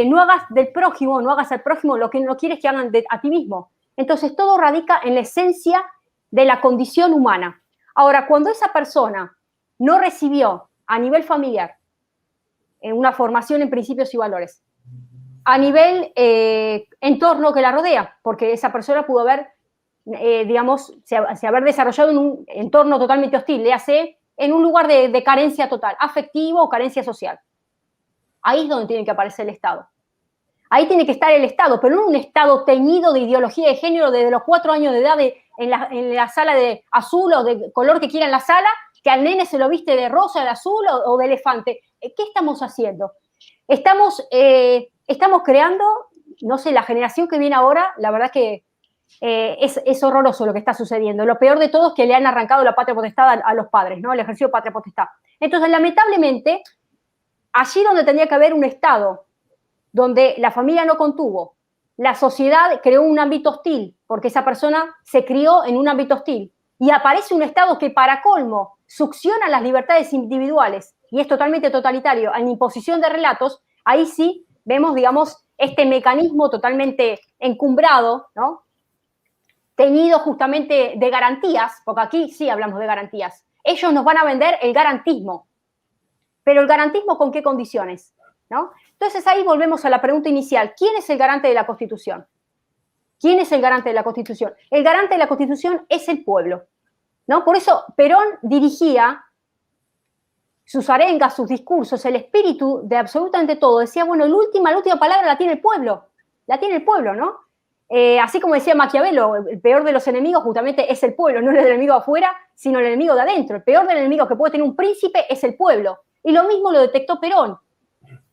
no hagas del prójimo, no hagas al prójimo lo que no quieres que hagan a ti mismo. Entonces, todo radica en la esencia de la condición humana. Ahora, cuando esa persona no recibió a nivel familiar una formación en principios y valores, a nivel entorno que la rodea, porque esa persona pudo haber, haber desarrollado en un entorno totalmente hostil, le hace en un lugar de carencia total, afectivo o carencia social. Ahí es donde tiene que aparecer el Estado. Ahí tiene que estar el Estado, pero no un Estado teñido de ideología de género desde los 4 años de edad en la sala de azul o de color que quiera en la sala, que al nene se lo viste de rosa, de azul o de elefante. ¿Qué estamos haciendo? Estamos creando, no sé, la generación que viene ahora, la verdad que es horroroso lo que está sucediendo. Lo peor de todo es que le han arrancado la patria potestad a los padres, ¿no? El ejercicio de patria potestad. Entonces, lamentablemente, allí donde tendría que haber un Estado, donde la familia no contuvo, la sociedad creó un ámbito hostil, porque esa persona se crió en un ámbito hostil, y aparece un Estado que para colmo succiona las libertades individuales y es totalmente totalitario en imposición de relatos, ahí sí vemos, digamos, este mecanismo totalmente encumbrado, ¿no? Teñido justamente de garantías, porque aquí sí hablamos de garantías. Ellos nos van a vender el garantismo, pero el garantismo ¿con qué condiciones? ¿No? Entonces ahí volvemos a la pregunta inicial. ¿Quién es el garante de la Constitución? ¿Quién es el garante de la Constitución? El garante de la Constitución es el pueblo, ¿no? Por eso Perón dirigía sus arengas, sus discursos, el espíritu de absolutamente todo. Decía, bueno, la última palabra la tiene el pueblo, ¿no? Así como decía Maquiavelo, el peor de los enemigos justamente es el pueblo, no el enemigo de afuera, sino el enemigo de adentro. El peor del enemigo que puede tener un príncipe es el pueblo. Y lo mismo lo detectó Perón.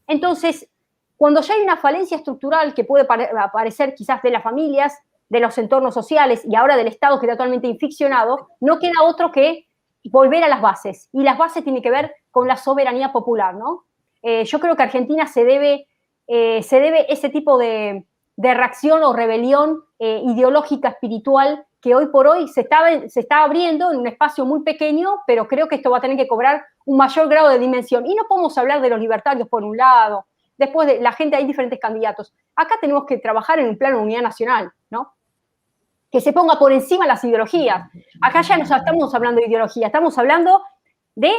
Entonces, cuando ya hay una falencia estructural que puede aparecer quizás de las familias, de los entornos sociales y ahora del Estado que está totalmente inficcionado, no queda otro que volver a las bases. Y las bases tienen que ver con la soberanía popular, ¿no? Yo creo que a Argentina se debe ese tipo de reacción o rebelión ideológica, espiritual, que hoy por hoy se está abriendo en un espacio muy pequeño, pero creo que esto va a tener que cobrar un mayor grado de dimensión. Y no podemos hablar de los libertarios por un lado, después de la gente, hay diferentes candidatos. Acá tenemos que trabajar en un plano de unidad nacional, ¿no? Que se ponga por encima las ideologías. Acá ya no estamos hablando de ideología, estamos hablando de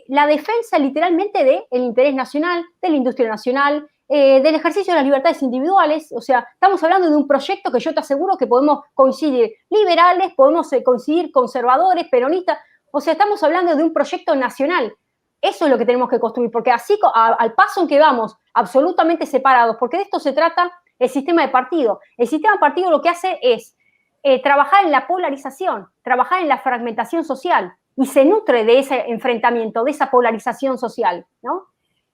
la defensa literalmente del interés nacional, de la industria nacional, del ejercicio de las libertades individuales. O sea, estamos hablando de un proyecto que yo te aseguro que podemos coincidir liberales, podemos coincidir conservadores, peronistas. O sea, estamos hablando de un proyecto nacional. Eso es lo que tenemos que construir, porque así, al paso en que vamos, absolutamente separados, porque de esto se trata el sistema de partido. El sistema de partido lo que hace es trabajar en la polarización, trabajar en la fragmentación social, y se nutre de ese enfrentamiento, de esa polarización social, ¿no?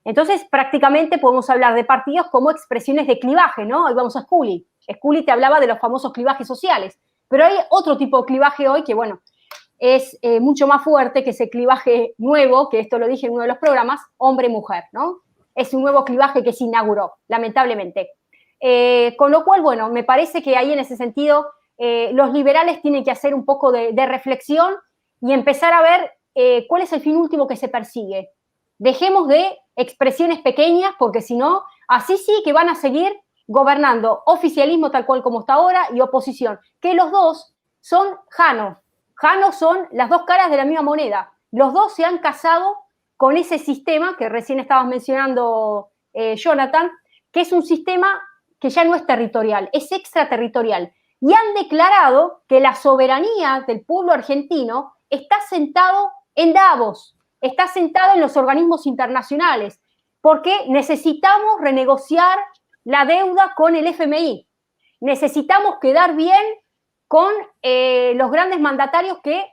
Entonces, prácticamente podemos hablar de partidos como expresiones de clivaje, ¿no? Ahí vamos a Scully. Scully te hablaba de los famosos clivajes sociales, pero hay otro tipo de clivaje hoy que, bueno, es mucho más fuerte que ese clivaje nuevo, que esto lo dije en uno de los programas, hombre-mujer, ¿no? Es un nuevo clivaje que se inauguró, lamentablemente. Con lo cual, bueno, me parece que ahí en ese sentido los liberales tienen que hacer un poco de reflexión y empezar a ver cuál es el fin último que se persigue. Dejemos de expresiones pequeñas, porque si no, así sí que van a seguir gobernando oficialismo tal cual como está ahora y oposición, que los dos son Jano. Jano son las dos caras de la misma moneda. Los dos se han casado con ese sistema que recién estabas mencionando, Jonathan, que es un sistema que ya no es territorial, es extraterritorial. Y han declarado que la soberanía del pueblo argentino está sentado en Davos, está sentado en los organismos internacionales, porque necesitamos renegociar la deuda con el FMI. Necesitamos quedar bien con los grandes mandatarios que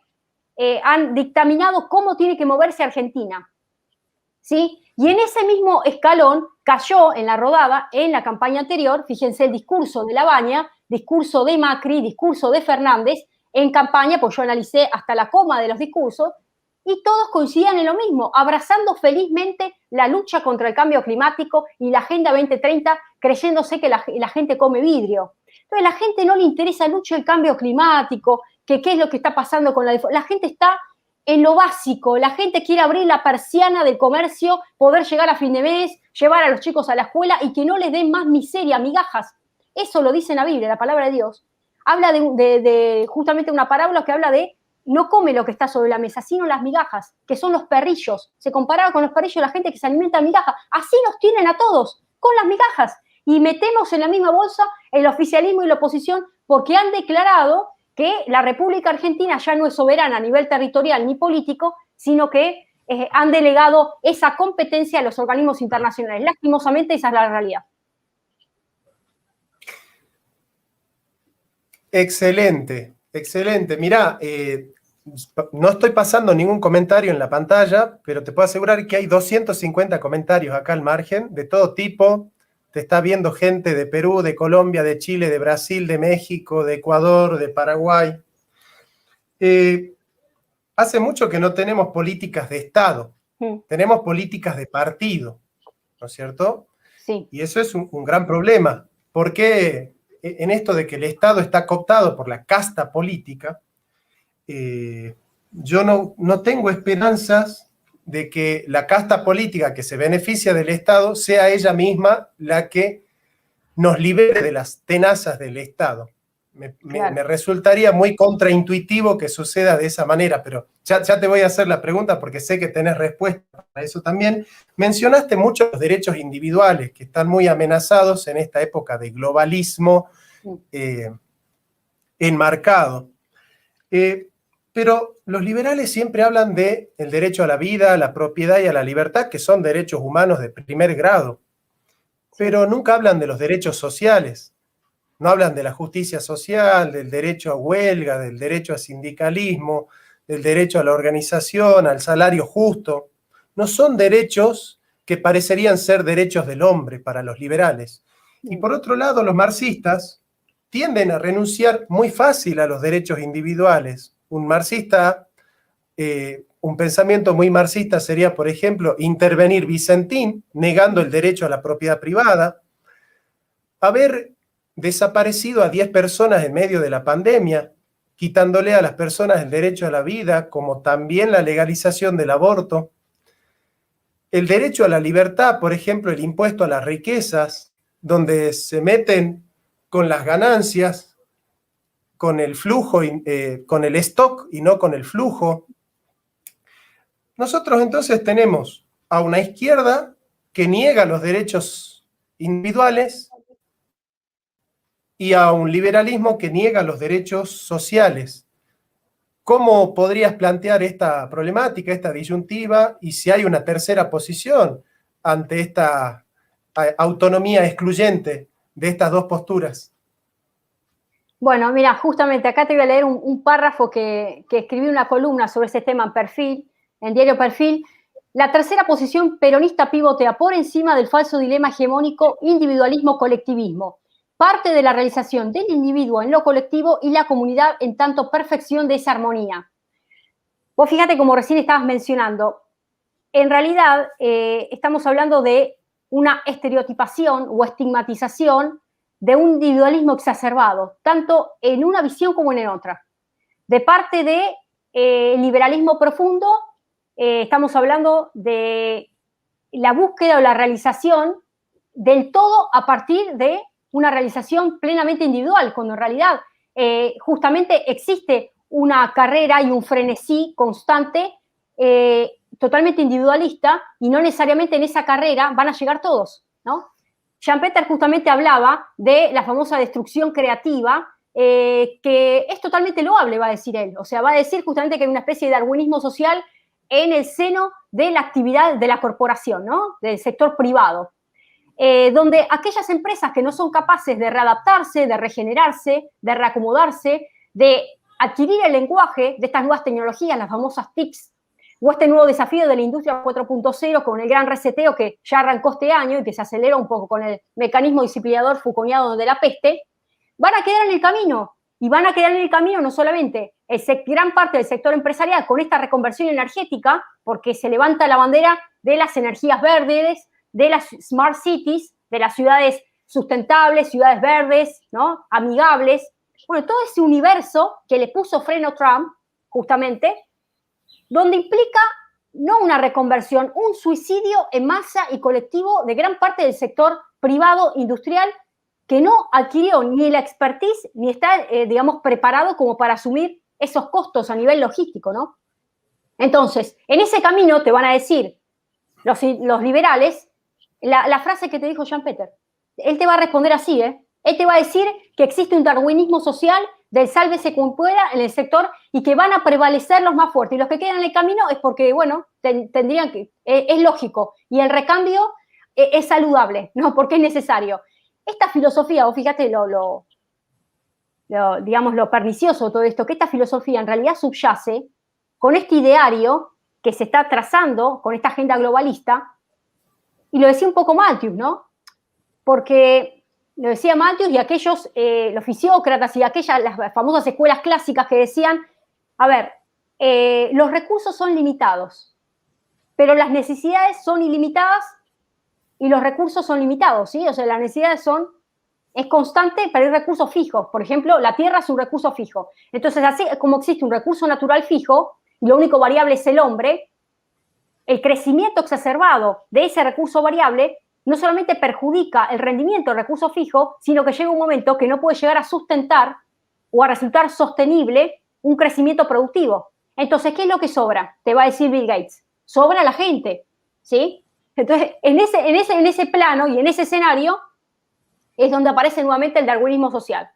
han dictaminado cómo tiene que moverse Argentina. ¿Sí? Y en ese mismo escalón cayó en la rodada, en la campaña anterior, fíjense el discurso de Labaña, discurso de Macri, discurso de Fernández, en campaña, pues yo analicé hasta la coma de los discursos, y todos coincidían en lo mismo, abrazando felizmente la lucha contra el cambio climático y la Agenda 2030, creyéndose que la gente come vidrio. Entonces, a la gente no le interesa mucho el cambio climático, que qué es lo que está pasando con la gente está en lo básico, la gente quiere abrir la persiana del comercio, poder llegar a fin de mes, llevar a los chicos a la escuela y que no les den más miseria, migajas. Eso lo dice en la Biblia, la palabra de Dios. Habla de justamente una parábola que habla de no come lo que está sobre la mesa, sino las migajas, que son los perrillos. Se comparaba con los perrillos la gente que se alimenta de migajas. Así nos tienen a todos, con las migajas. Y metemos en la misma bolsa el oficialismo y la oposición porque han declarado que la República Argentina ya no es soberana a nivel territorial ni político, sino que han delegado esa competencia a los organismos internacionales. Lastimosamente, esa es la realidad. Excelente, excelente. Mirá, no estoy pasando ningún comentario en la pantalla, pero te puedo asegurar que hay 250 comentarios acá al margen, de todo tipo. Te está viendo gente de Perú, de Colombia, de Chile, de Brasil, de México, de Ecuador, de Paraguay. Hace mucho que no tenemos políticas de Estado, tenemos políticas de partido. ¿no es cierto? Sí. Y eso es un gran problema, porque en esto de que el Estado está cooptado por la casta política, yo no tengo esperanzas de que la casta política que se beneficia del Estado sea ella misma la que nos libere de las tenazas del Estado. Claro. Me resultaría muy contraintuitivo que suceda de esa manera, pero ya te voy a hacer la pregunta porque sé que tenés respuesta para eso también. Mencionaste muchos los derechos individuales que están muy amenazados en esta época de globalismo enmarcado. Pero los liberales siempre hablan del derecho a la vida, a la propiedad y a la libertad, que son derechos humanos de primer grado, pero nunca hablan de los derechos sociales. No hablan de la justicia social, del derecho a huelga, del derecho a sindicalismo, del derecho a la organización, al salario justo. No son derechos que parecerían ser derechos del hombre para los liberales. Y por otro lado, los marxistas tienden a renunciar muy fácil a los derechos individuales. Un marxista, un pensamiento muy marxista sería, por ejemplo, intervenir Vicentín, negando el derecho a la propiedad privada, haber desaparecido a 10 personas en medio de la pandemia, quitándole a las personas el derecho a la vida, como también la legalización del aborto, el derecho a la libertad, por ejemplo, el impuesto a las riquezas, donde se meten con las ganancias, con el flujo, con el stock y no con el flujo. Nosotros entonces tenemos a una izquierda que niega los derechos individuales y a un liberalismo que niega los derechos sociales. ¿Cómo podrías plantear esta problemática, esta disyuntiva, y si hay una tercera posición ante esta autonomía excluyente de estas dos posturas? Bueno, mira, justamente acá te voy a leer un párrafo que escribí una columna sobre ese tema en Perfil, en Diario Perfil. La tercera posición peronista pivotea por encima del falso dilema hegemónico individualismo-colectivismo. Parte de la realización del individuo en lo colectivo y la comunidad en tanto perfección de esa armonía. Vos fíjate, como recién estabas mencionando, en realidad estamos hablando de una estereotipación o estigmatización de un individualismo exacerbado, tanto en una visión como en otra. De parte del liberalismo profundo, estamos hablando de la búsqueda o la realización del todo a partir de una realización plenamente individual, cuando en realidad justamente existe una carrera y un frenesí constante totalmente individualista, y no necesariamente en esa carrera van a llegar todos, ¿no? Schumpeter justamente hablaba de la famosa destrucción creativa, que es totalmente loable, va a decir él. O sea, va a decir justamente que hay una especie de darwinismo social en el seno de la actividad de la corporación, ¿no? Del sector privado. Donde aquellas empresas que no son capaces de readaptarse, de regenerarse, de reacomodarse, de adquirir el lenguaje de estas nuevas tecnologías, las famosas TICs, o este nuevo desafío de la industria 4.0 con el gran reseteo que ya arrancó este año y que se acelera un poco con el mecanismo disciplinador Foucaultiano de la peste, van a quedar en el camino. Y van a quedar en el camino no solamente gran parte del sector empresarial con esta reconversión energética, porque se levanta la bandera de las energías verdes, de las smart cities, de las ciudades sustentables, ciudades verdes, ¿no? Amigables. Bueno, todo ese universo que le puso freno Trump, justamente, donde implica no una reconversión, un suicidio en masa y colectivo de gran parte del sector privado industrial que no adquirió ni la expertise ni está, digamos, preparado como para asumir esos costos a nivel logístico, ¿no? Entonces, en ese camino te van a decir los liberales la frase que te dijo Schumpeter. Él te va a responder así, ¿eh? Él te va a decir que existe un darwinismo social del sálvese quien pueda en el sector y que van a prevalecer los más fuertes. Y los que quedan en el camino es porque, bueno, tendrían que, es lógico. Y el recambio es saludable, ¿no? Porque es necesario. Esta filosofía, vos fíjate digamos, lo pernicioso de todo esto, que esta filosofía en realidad subyace con este ideario que se está trazando, con esta agenda globalista, y lo decía un poco Malthus, ¿no? Porque lo decía Malthus y aquellos, los fisiócratas y aquellas, las famosas escuelas clásicas que decían, a ver, los recursos son limitados, pero las necesidades son ilimitadas y los recursos son limitados, ¿sí? O sea, las necesidades es constante, pero hay recursos fijos. Por ejemplo, la tierra es un recurso fijo. Entonces, así como existe un recurso natural fijo, y lo único variable es el hombre, el crecimiento exacerbado de ese recurso variable no solamente perjudica el rendimiento del recurso fijo, sino que llega un momento que no puede llegar a sustentar o a resultar sostenible un crecimiento productivo. Entonces, ¿qué es lo que sobra? Te va a decir Bill Gates. Sobra la gente, ¿sí? Entonces, en ese plano y en ese escenario es donde aparece nuevamente el darwinismo social.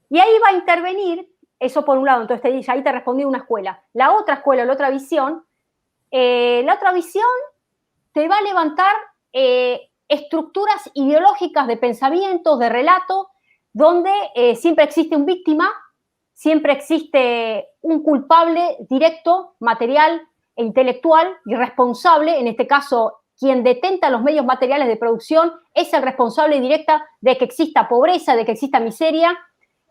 Y ahí va a intervenir, eso por un lado, entonces te dice, ahí te respondí una escuela. La otra escuela, la otra visión te va a levantar estructuras ideológicas de pensamientos, de relato, donde siempre existe un víctima, siempre existe un culpable directo, material e intelectual y responsable, en este caso, quien detenta los medios materiales de producción es el responsable directa de que exista pobreza, de que exista miseria,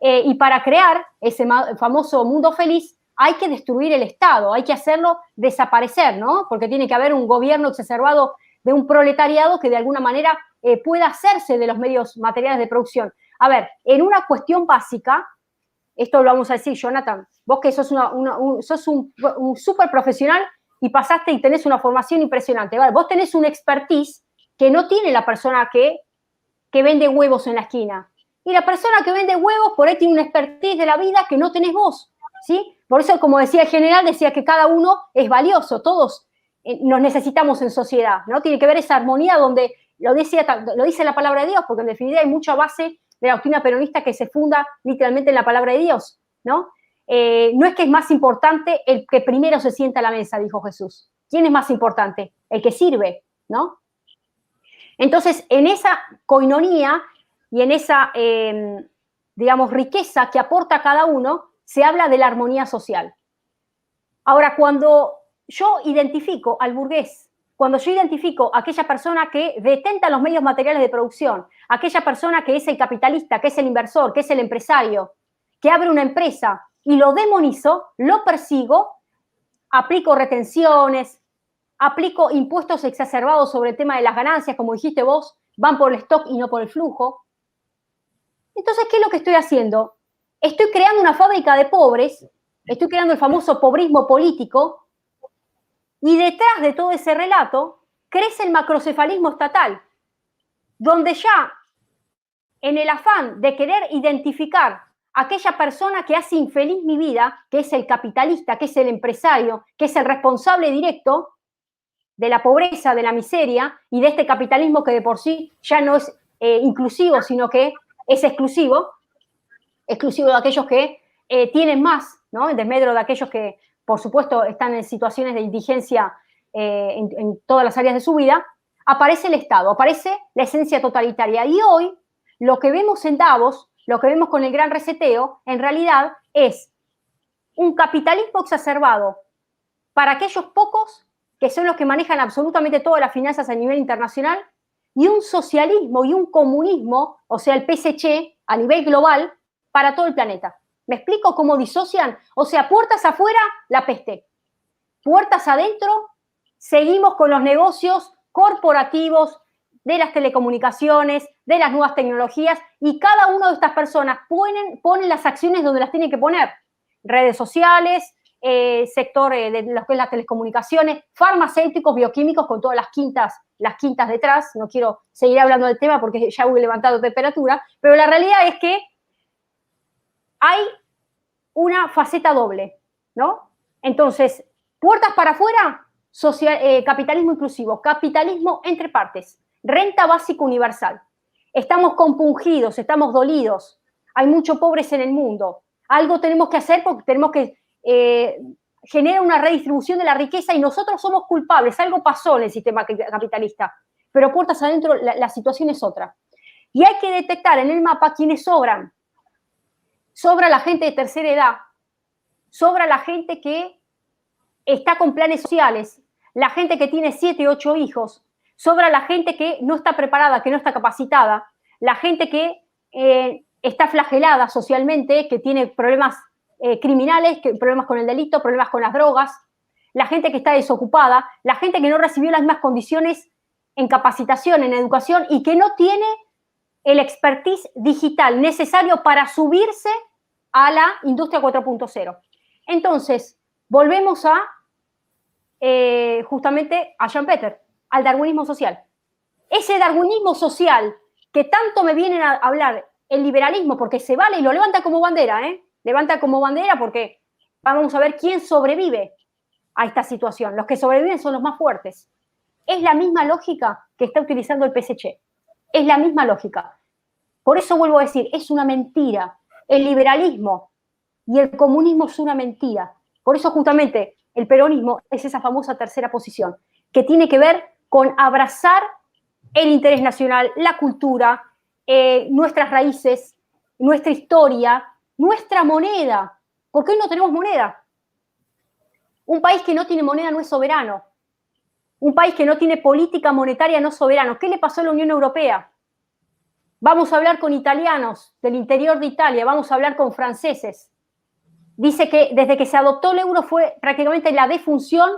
y para crear ese famoso mundo feliz hay que destruir el Estado, hay que hacerlo desaparecer, ¿no? Porque tiene que haber un gobierno exacerbado de un proletariado que de alguna manera pueda hacerse de los medios materiales de producción. A ver, en una cuestión básica, esto lo vamos a decir, Jonathan, vos que sos un súper profesional y pasaste y tenés una formación impresionante, ¿vale? Vos tenés un expertise que no tiene la persona que vende huevos en la esquina. Y la persona que vende huevos por ahí tiene un expertise de la vida que no tenés vos, ¿sí? Por eso, como decía el general, decía que cada uno es valioso, todos nos necesitamos en sociedad, ¿no? Tiene que haber esa armonía donde lo dice la palabra de Dios, porque en definitiva hay mucha base de la doctrina peronista que se funda literalmente en la palabra de Dios, ¿no? No es que es más importante el que primero se sienta a la mesa, dijo Jesús. ¿Quién es más importante? El que sirve, ¿no? Entonces, en esa coinonía y en esa, digamos, riqueza que aporta cada uno, se habla de la armonía social. Ahora, cuando yo identifico al burgués, cuando yo identifico a aquella persona que detenta los medios materiales de producción, aquella persona que es el capitalista, que es el inversor, que es el empresario, que abre una empresa y lo demonizo, lo persigo, aplico retenciones, aplico impuestos exacerbados sobre el tema de las ganancias, como dijiste vos, van por el stock y no por el flujo. Entonces, ¿qué es lo que estoy haciendo? Estoy creando una fábrica de pobres, estoy creando el famoso pobrismo político, y detrás de todo ese relato crece el macrocefalismo estatal, donde ya en el afán de querer identificar a aquella persona que hace infeliz mi vida, que es el capitalista, que es el empresario, que es el responsable directo de la pobreza, de la miseria y de este capitalismo que de por sí ya no es inclusivo, sino que es exclusivo de aquellos que tienen más, ¿no? En desmedro de aquellos que, por supuesto, están en situaciones de indigencia en todas las áreas de su vida, aparece el Estado, aparece la esencia totalitaria. Y hoy, lo que vemos en Davos, lo que vemos con el gran reseteo, en realidad es un capitalismo exacerbado para aquellos pocos que son los que manejan absolutamente todas las finanzas a nivel internacional, y un socialismo y un comunismo, o sea, el PSC, a nivel global, para todo el planeta. ¿Me explico cómo disocian? O sea, puertas afuera, la peste. Puertas adentro, seguimos con los negocios corporativos de las telecomunicaciones, de las nuevas tecnologías, y cada una de estas personas ponen las acciones donde las tienen que poner. Redes sociales, sector de lo que es las telecomunicaciones, farmacéuticos, bioquímicos, con todas las quintas detrás. No quiero seguir hablando del tema porque ya hubo levantado temperatura, pero la realidad es que hay una faceta doble, ¿no? Entonces, puertas para afuera, capitalismo inclusivo, capitalismo entre partes, renta básica universal. Estamos compungidos, estamos dolidos, hay muchos pobres en el mundo. Algo tenemos que hacer porque tenemos que generar una redistribución de la riqueza y nosotros somos culpables. Algo pasó en el sistema capitalista, pero puertas adentro la situación es otra. Y hay que detectar en el mapa quiénes sobran. Sobra la gente de tercera edad, sobra la gente que está con planes sociales, la gente que tiene 7, 8 hijos, sobra la gente que no está preparada, que no está capacitada, la gente que está flagelada socialmente, que tiene problemas criminales, problemas con el delito, problemas con las drogas, la gente que está desocupada, la gente que no recibió las mismas condiciones en capacitación, en educación, y que no tiene el expertise digital necesario para subirse a la industria 4.0. Entonces, volvemos a justamente a Schumpeter, al darwinismo social. Ese darwinismo social que tanto me vienen a hablar el liberalismo, porque se vale y lo levanta como bandera, levanta como bandera porque vamos a ver quién sobrevive a esta situación. Los que sobreviven son los más fuertes. Es la misma lógica que está utilizando el PSC. Es la misma lógica. Por eso vuelvo a decir, es una mentira. El liberalismo y el comunismo es una mentira. Por eso justamente el peronismo es esa famosa tercera posición, que tiene que ver con abrazar el interés nacional, la cultura, nuestras raíces, nuestra historia, nuestra moneda. ¿Por qué hoy no tenemos moneda? Un país que no tiene moneda no es soberano. Un país que no tiene política monetaria no es soberano. ¿Qué le pasó a la Unión Europea? Vamos a hablar con italianos del interior de Italia, vamos a hablar con franceses. Dice que desde que se adoptó el euro fue prácticamente la defunción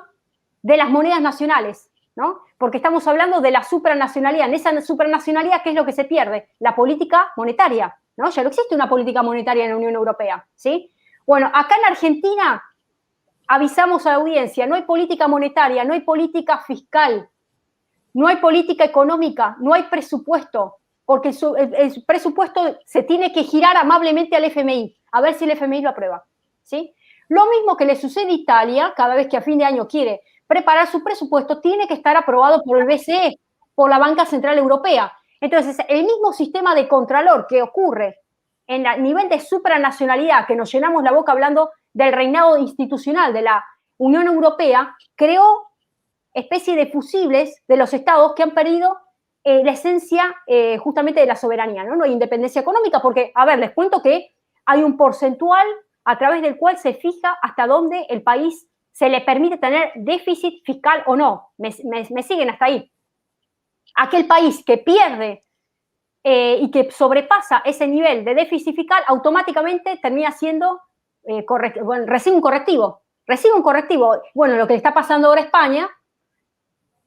de las monedas nacionales, ¿no? Porque estamos hablando de la supranacionalidad. En esa supranacionalidad, ¿qué es lo que se pierde? La política monetaria, ¿no? Ya no existe una política monetaria en la Unión Europea, ¿sí? Bueno, acá en Argentina avisamos a la audiencia, no hay política monetaria, no hay política fiscal, no hay política económica, no hay presupuesto, porque el presupuesto se tiene que girar amablemente al FMI, a ver si el FMI lo aprueba, ¿sí? Lo mismo que le sucede a Italia, cada vez que a fin de año quiere preparar su presupuesto, tiene que estar aprobado por el BCE, por la Banca Central Europea. Entonces, el mismo sistema de contralor que ocurre en el nivel de supranacionalidad, que nos llenamos la boca hablando del reinado institucional de la Unión Europea, creó especie de fusibles de los estados que han perdido la esencia justamente de la soberanía, ¿no? No hay independencia económica porque, a ver, les cuento que hay un porcentual a través del cual se fija hasta dónde el país se le permite tener déficit fiscal o no. Me siguen hasta ahí. Aquel país que pierde y que sobrepasa ese nivel de déficit fiscal automáticamente termina siendo, recibe un correctivo. Recibe un correctivo. Bueno, lo que le está pasando ahora a España,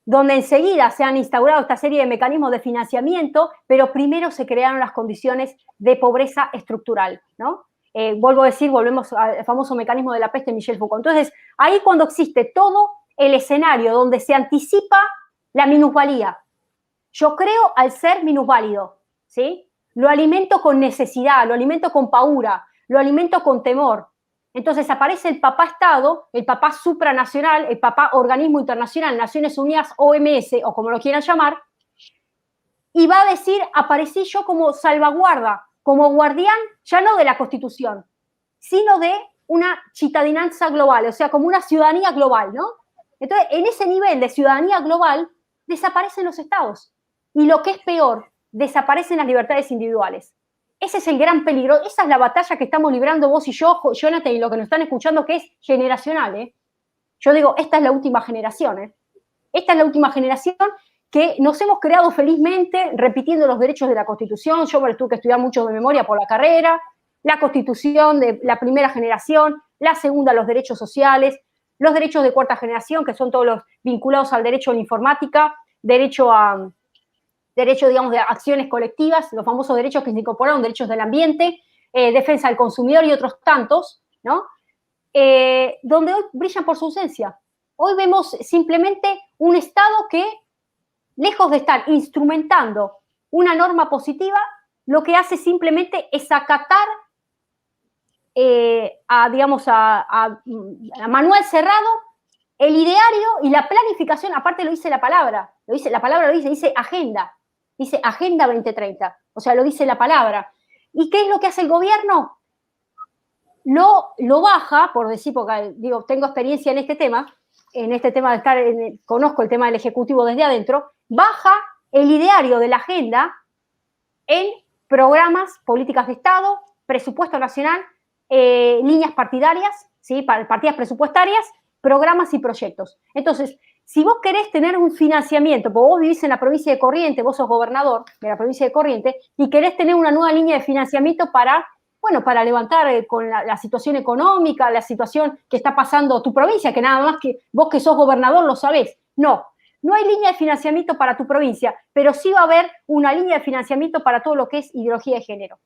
donde enseguida se han instaurado esta serie de mecanismos de financiamiento, pero primero se crearon las condiciones de pobreza estructural, ¿no? Vuelvo a decir, volvemos al famoso mecanismo de la peste de Michel Foucault. Entonces, ahí cuando existe todo el escenario donde se anticipa la minusvalía, yo creo al ser minusválido, ¿sí? Lo alimento con necesidad, lo alimento con paura, lo alimento con temor. Entonces aparece el papá Estado, el papá supranacional, el papá organismo internacional, Naciones Unidas, OMS, o como lo quieran llamar, y va a decir, aparecí yo como salvaguarda, como guardián, ya no de la Constitución, sino de una cittadinanza global, o sea, como una ciudadanía global, ¿no? Entonces, en ese nivel de ciudadanía global, desaparecen los estados. Y lo que es peor, desaparecen las libertades individuales. Ese es el gran peligro, esa es la batalla que estamos librando vos y yo, Jonathan, y lo que nos están escuchando, que es generacional, ¿eh? Yo digo, esta es la última generación, ¿eh? Esta es la última generación que nos hemos creado felizmente repitiendo los derechos de la Constitución. Yo me tuve que estudiar mucho de memoria por la carrera, la Constitución de la primera generación, la segunda, los derechos sociales, los derechos de cuarta generación, que son todos los vinculados al derecho a la informática, derecho, digamos, de acciones colectivas, los famosos derechos que se incorporaron, derechos del ambiente, defensa del consumidor y otros tantos, ¿no? Donde hoy brillan por su ausencia. Hoy vemos simplemente un Estado que, lejos de estar instrumentando una norma positiva, lo que hace simplemente es acatar a manual cerrado el ideario y la planificación. Aparte lo dice la palabra, dice agenda. Dice Agenda 2030, o sea, lo dice la palabra. ¿Y qué es lo que hace el gobierno? Lo baja, por decir, porque digo, tengo experiencia en este tema de estar, conozco el tema del Ejecutivo desde adentro, baja el ideario de la agenda en programas, políticas de Estado, presupuesto nacional, líneas partidarias, ¿sí? Partidas presupuestarias, programas y proyectos. Entonces, si vos querés tener un financiamiento, porque vos vivís en la provincia de Corrientes, vos sos gobernador de la provincia de Corrientes, y querés tener una nueva línea de financiamiento para levantar con la situación económica, la situación que está pasando tu provincia, que nada más que vos que sos gobernador lo sabés. No, no hay línea de financiamiento para tu provincia, pero sí va a haber una línea de financiamiento para todo lo que es ideología de género.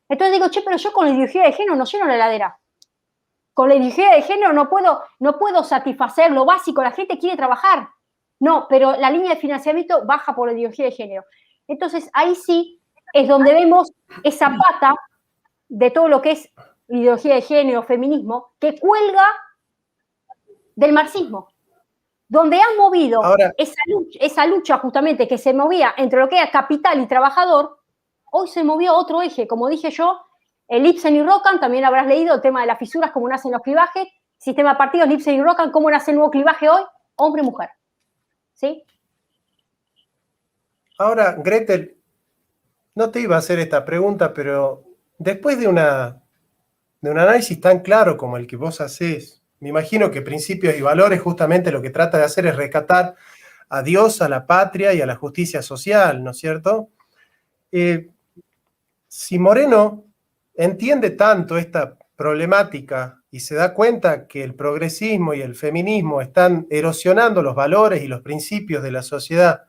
Entonces digo, che, pero yo con la ideología de género no lleno la heladera. Con la ideología de género no puedo satisfacer lo básico, la gente quiere trabajar. No, pero la línea de financiamiento baja por la ideología de género. Entonces ahí sí es donde vemos esa pata de todo lo que es ideología de género, feminismo, que cuelga del marxismo, donde han movido Ahora, esa lucha justamente que se movía entre lo que era capital y trabajador, hoy se movió otro eje, como dije yo, el Ibsen y Rockham, también habrás leído el tema de las fisuras, cómo nacen los clivajes, sistema de partidos, Ibsen y Rockham, cómo nace el nuevo clivaje hoy, hombre-mujer. ¿Sí? ahora, Gretel, no te iba a hacer esta pregunta, pero después de un análisis tan claro como el que vos hacés, me imagino que principios y valores justamente lo que trata de hacer es rescatar a Dios, a la patria y a la justicia social, ¿no es cierto? Si Moreno entiende tanto esta problemática y se da cuenta que el progresismo y el feminismo están erosionando los valores y los principios de la sociedad,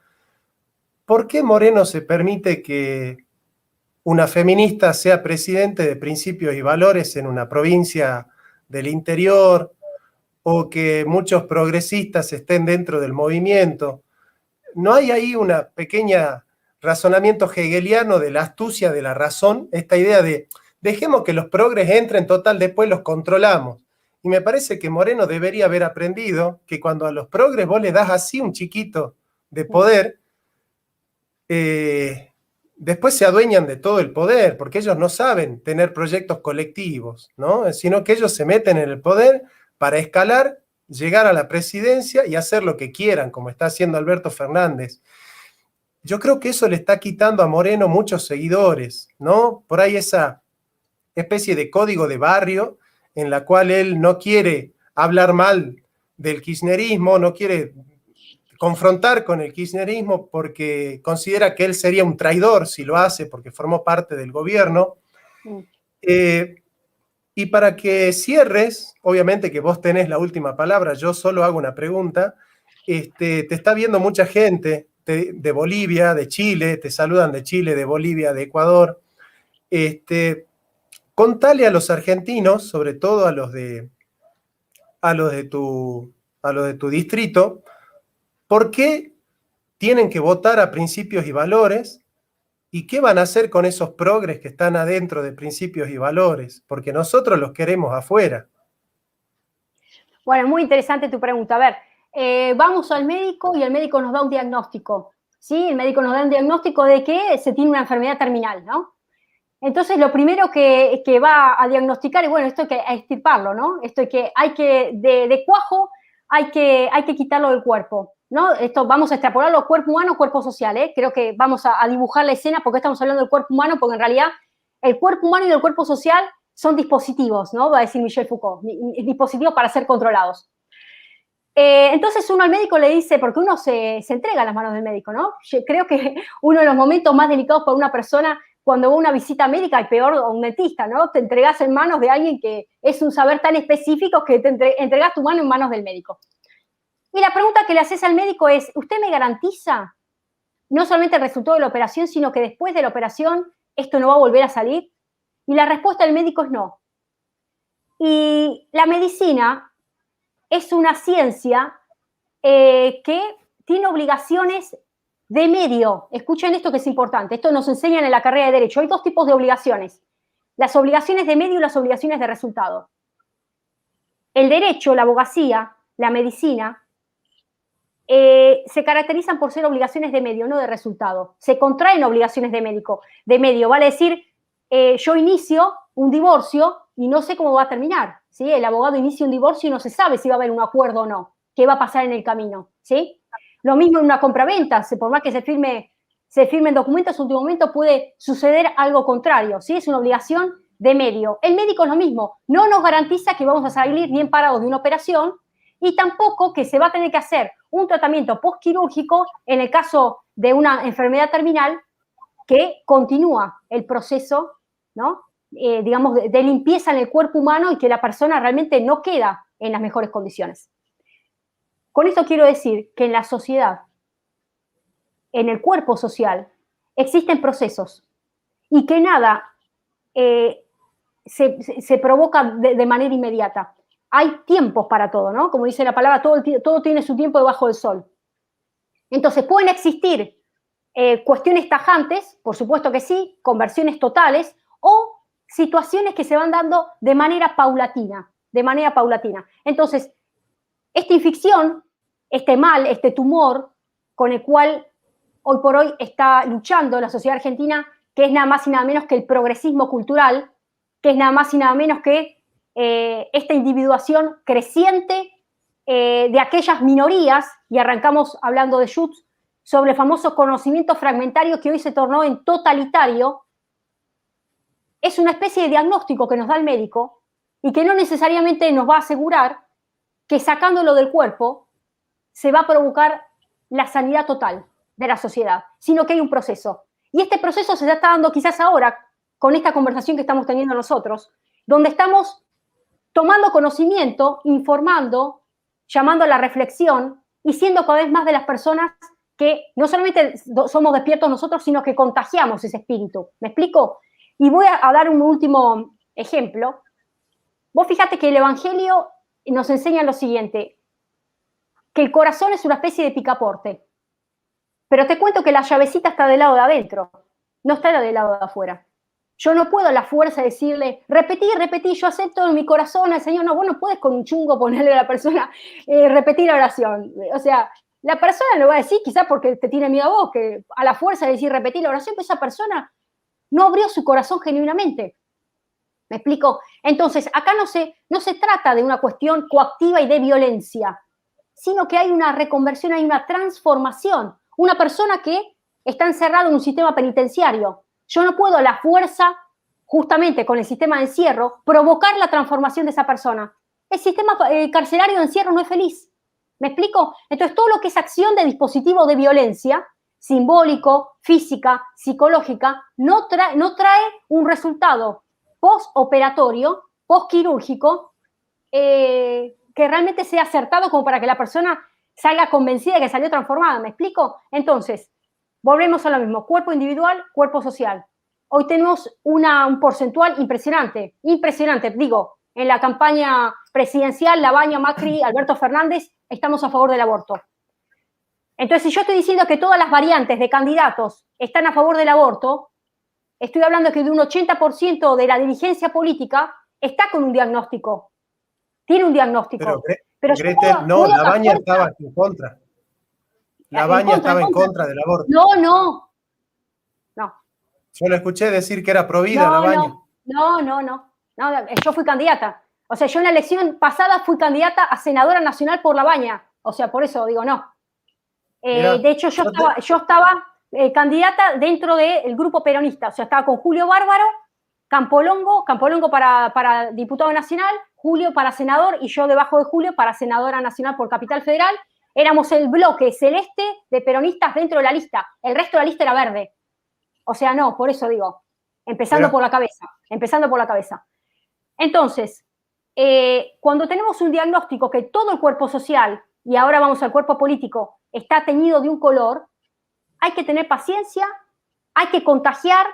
¿por qué Moreno se permite que una feminista sea presidente de principios y valores en una provincia del interior o que muchos progresistas estén dentro del movimiento? ¿No hay ahí una pequeña razonamiento hegeliano de la astucia de la razón? Esta idea de dejemos que los progres entren, total, después los controlamos. Y me parece que Moreno debería haber aprendido que cuando a los progres vos le das así un chiquito de poder, después se adueñan de todo el poder, porque ellos no saben tener proyectos colectivos, ¿no? Sino que ellos se meten en el poder para escalar, llegar a la presidencia y hacer lo que quieran, como está haciendo Alberto Fernández. Yo creo que eso le está quitando a Moreno muchos seguidores, ¿no? Por ahí esa especie de código de barrio en la cual él no quiere hablar mal del kirchnerismo, no quiere confrontar con el kirchnerismo porque considera que él sería un traidor si lo hace porque formó parte del gobierno. Y para que cierres, obviamente que vos tenés la última palabra, yo solo hago una pregunta. Te está viendo mucha gente de Bolivia, de Chile, te saludan de Chile, de Bolivia, de Ecuador. Contale a los argentinos, sobre todo a los de tu distrito, por qué tienen que votar a principios y valores y qué van a hacer con esos progres que están adentro de principios y valores, porque nosotros los queremos afuera. Bueno, muy interesante tu pregunta. A ver, vamos al médico y el médico nos da un diagnóstico, ¿sí? El médico nos da un diagnóstico de que se tiene una enfermedad terminal, ¿no? Entonces, lo primero que va a diagnosticar es, bueno, esto hay que extirparlo, ¿no? Esto hay que de cuajo, hay que quitarlo del cuerpo, ¿no? Esto vamos a extrapolarlo cuerpo humano, cuerpo social, ¿eh? Creo que vamos a dibujar la escena porque estamos hablando del cuerpo humano, porque en realidad el cuerpo humano y el cuerpo social son dispositivos, ¿no? Va a decir Michel Foucault, dispositivos para ser controlados. Entonces uno al médico le dice, porque uno se entrega a las manos del médico, ¿no? Yo creo que uno de los momentos más delicados para una persona cuando va a una visita médica, y peor, a un dentista, ¿no? Te entregas en manos de alguien que es un saber tan específico que te entregas tu mano en manos del médico. Y la pregunta que le haces al médico es, ¿usted me garantiza no solamente el resultado de la operación, sino que después de la operación esto no va a volver a salir? Y la respuesta del médico es no. Y la medicina es una ciencia que tiene obligaciones de medio. Escuchen esto que es importante. Esto nos enseñan en la carrera de Derecho. Hay dos tipos de obligaciones. Las obligaciones de medio y las obligaciones de resultado. El derecho, la abogacía, la medicina, se caracterizan por ser obligaciones de medio, no de resultado. Se contraen obligaciones de medio. Vale decir, yo inicio un divorcio y no sé cómo va a terminar. ¿Sí? El abogado inicia un divorcio y no se sabe si va a haber un acuerdo o no. ¿Qué va a pasar en el camino? ¿Sí? Lo mismo en una compraventa, por más que se firmen documentos, en último momento puede suceder algo contrario, ¿sí? Es una obligación de medio. El médico es lo mismo, no nos garantiza que vamos a salir bien parados de una operación y tampoco que se va a tener que hacer un tratamiento postquirúrgico en el caso de una enfermedad terminal que continúa el proceso, ¿no? Digamos, de limpieza en el cuerpo humano y que la persona realmente no queda en las mejores condiciones. Con esto quiero decir que en la sociedad, en el cuerpo social, existen procesos y que nada se provoca de manera inmediata. Hay tiempos para todo, ¿no? Como dice la palabra, todo tiene su tiempo debajo del sol. Entonces, ¿pueden existir cuestiones tajantes? Por supuesto que sí, conversiones totales, o situaciones que se van dando de manera paulatina, Entonces, esta infección, este mal, este tumor con el cual hoy por hoy está luchando la sociedad argentina, que es nada más y nada menos que el progresismo cultural, que es nada más y nada menos que esta individuación creciente de aquellas minorías, y arrancamos hablando de Schutz, sobre el famoso conocimiento fragmentario que hoy se tornó en totalitario. Es una especie de diagnóstico que nos da el médico y que no necesariamente nos va a asegurar que sacándolo del cuerpo se va a provocar la sanidad total de la sociedad, sino que hay un proceso. Y este proceso se está dando quizás ahora con esta conversación que estamos teniendo nosotros, donde estamos tomando conocimiento, informando, llamando a la reflexión y siendo cada vez más de las personas que no solamente somos despiertos nosotros, sino que contagiamos ese espíritu. ¿Me explico? Y voy a dar un último ejemplo. Vos fíjate que el Evangelio nos enseña lo siguiente, que el corazón es una especie de picaporte. Pero te cuento que la llavecita está del lado de adentro, no está del lado de afuera. Yo no puedo a la fuerza decirle, repetí, yo acepto en mi corazón al Señor. No, vos no puedes con un chungo ponerle a la persona, repetir la oración. O sea, la persona lo va a decir quizás porque te tiene miedo a vos, que a la fuerza de decir repetir la oración, pero esa persona no abrió su corazón genuinamente. ¿Me explico? Entonces, acá no se trata de una cuestión coactiva y de violencia, sino que hay una reconversión, hay una transformación. Una persona que está encerrada en un sistema penitenciario. Yo no puedo a la fuerza, justamente con el sistema de encierro, provocar la transformación de esa persona. El sistema carcelario de encierro no es feliz. ¿Me explico? Entonces, todo lo que es acción de dispositivo de violencia, simbólico, física, psicológica, no trae un resultado postoperatorio, postquirúrgico, que realmente sea acertado como para que la persona salga convencida de que salió transformada. ¿Me explico? Entonces, volvemos a lo mismo. Cuerpo individual, cuerpo social. Hoy tenemos un porcentual impresionante. Digo, en la campaña presidencial, Labaña, Macri, Alberto Fernández, estamos a favor del aborto. Entonces, si yo estoy diciendo que todas las variantes de candidatos están a favor del aborto, estoy hablando que de un 80% de la dirigencia política está con un diagnóstico. Tiene un diagnóstico. Pero Gretel, no, Labaña estaba en contra. Labaña estaba en contra del aborto. No. Yo lo escuché decir que era provida Labaña. No. Yo fui candidata. O sea, yo en la elección pasada fui candidata a senadora nacional por Labaña. O sea, por eso digo no. De hecho, yo estaba candidata dentro del grupo peronista. O sea, estaba con Julio Bárbaro, Campolongo para diputado nacional, Julio para senador y yo debajo de Julio para senadora nacional por Capital Federal. Éramos el bloque celeste de peronistas dentro de la lista. El resto de la lista era verde. O sea, no, por eso digo, empezando por la cabeza. Entonces, cuando tenemos un diagnóstico que todo el cuerpo social, y ahora vamos al cuerpo político, está teñido de un color, hay que tener paciencia, hay que contagiar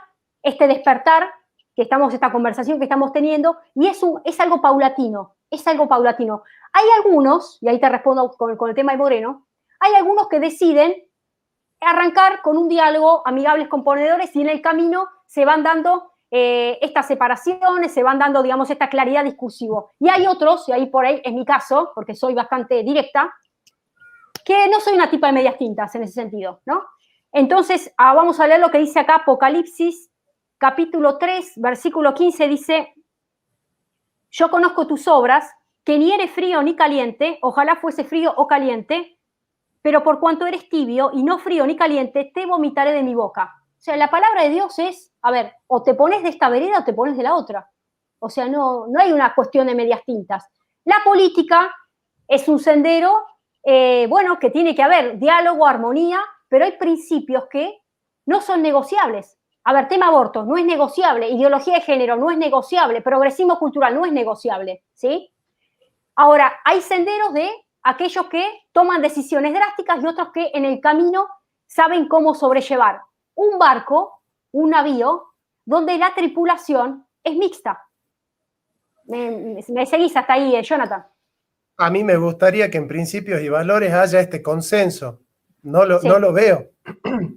este despertar esta conversación que estamos teniendo, y es algo paulatino, Hay algunos, y ahí te respondo con el tema de Moreno, hay algunos que deciden arrancar con un diálogo, amigables componedores, y en el camino se van dando estas separaciones, se van dando, digamos, esta claridad discursiva. Y hay otros, y ahí por ahí es mi caso, porque soy bastante directa, que no soy una tipa de medias tintas en ese sentido, ¿no? Entonces, vamos a leer lo que dice acá Apocalipsis, capítulo 3, versículo 15, dice: yo conozco tus obras, que ni eres frío ni caliente, ojalá fuese frío o caliente, pero por cuanto eres tibio y no frío ni caliente, te vomitaré de mi boca. O sea, la palabra de Dios es, a ver, o te pones de esta vereda o te pones de la otra. O sea, no hay una cuestión de medias tintas. La política es un sendero, que tiene que haber diálogo, armonía, pero hay principios que no son negociables. A ver, tema aborto no es negociable, ideología de género no es negociable, progresismo cultural no es negociable, ¿sí? Ahora, hay senderos de aquellos que toman decisiones drásticas y otros que en el camino saben cómo sobrellevar un barco, un navío, donde la tripulación es mixta. ¿Me seguís hasta ahí, Jonathan? A mí me gustaría que en principios y valores haya este consenso. No Sí. lo veo.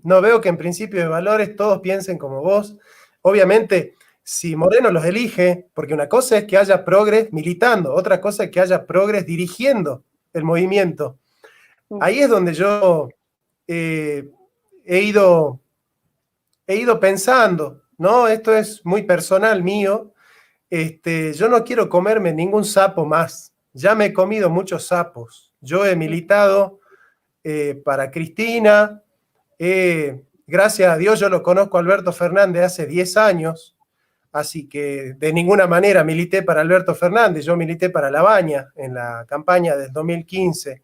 No veo que en principios y valores todos piensen como vos. Obviamente, si Moreno los elige, porque una cosa es que haya progres militando, otra cosa es que haya progres dirigiendo el movimiento. Ahí es donde yo he ido pensando, ¿no? Esto es muy personal mío. Yo no quiero comerme ningún sapo más. Ya me he comido muchos sapos. Yo he militado para Cristina. Gracias a Dios yo lo conozco a Alberto Fernández hace 10 años. Así que de ninguna manera milité para Alberto Fernández. Yo milité para Labaña en la campaña del 2015.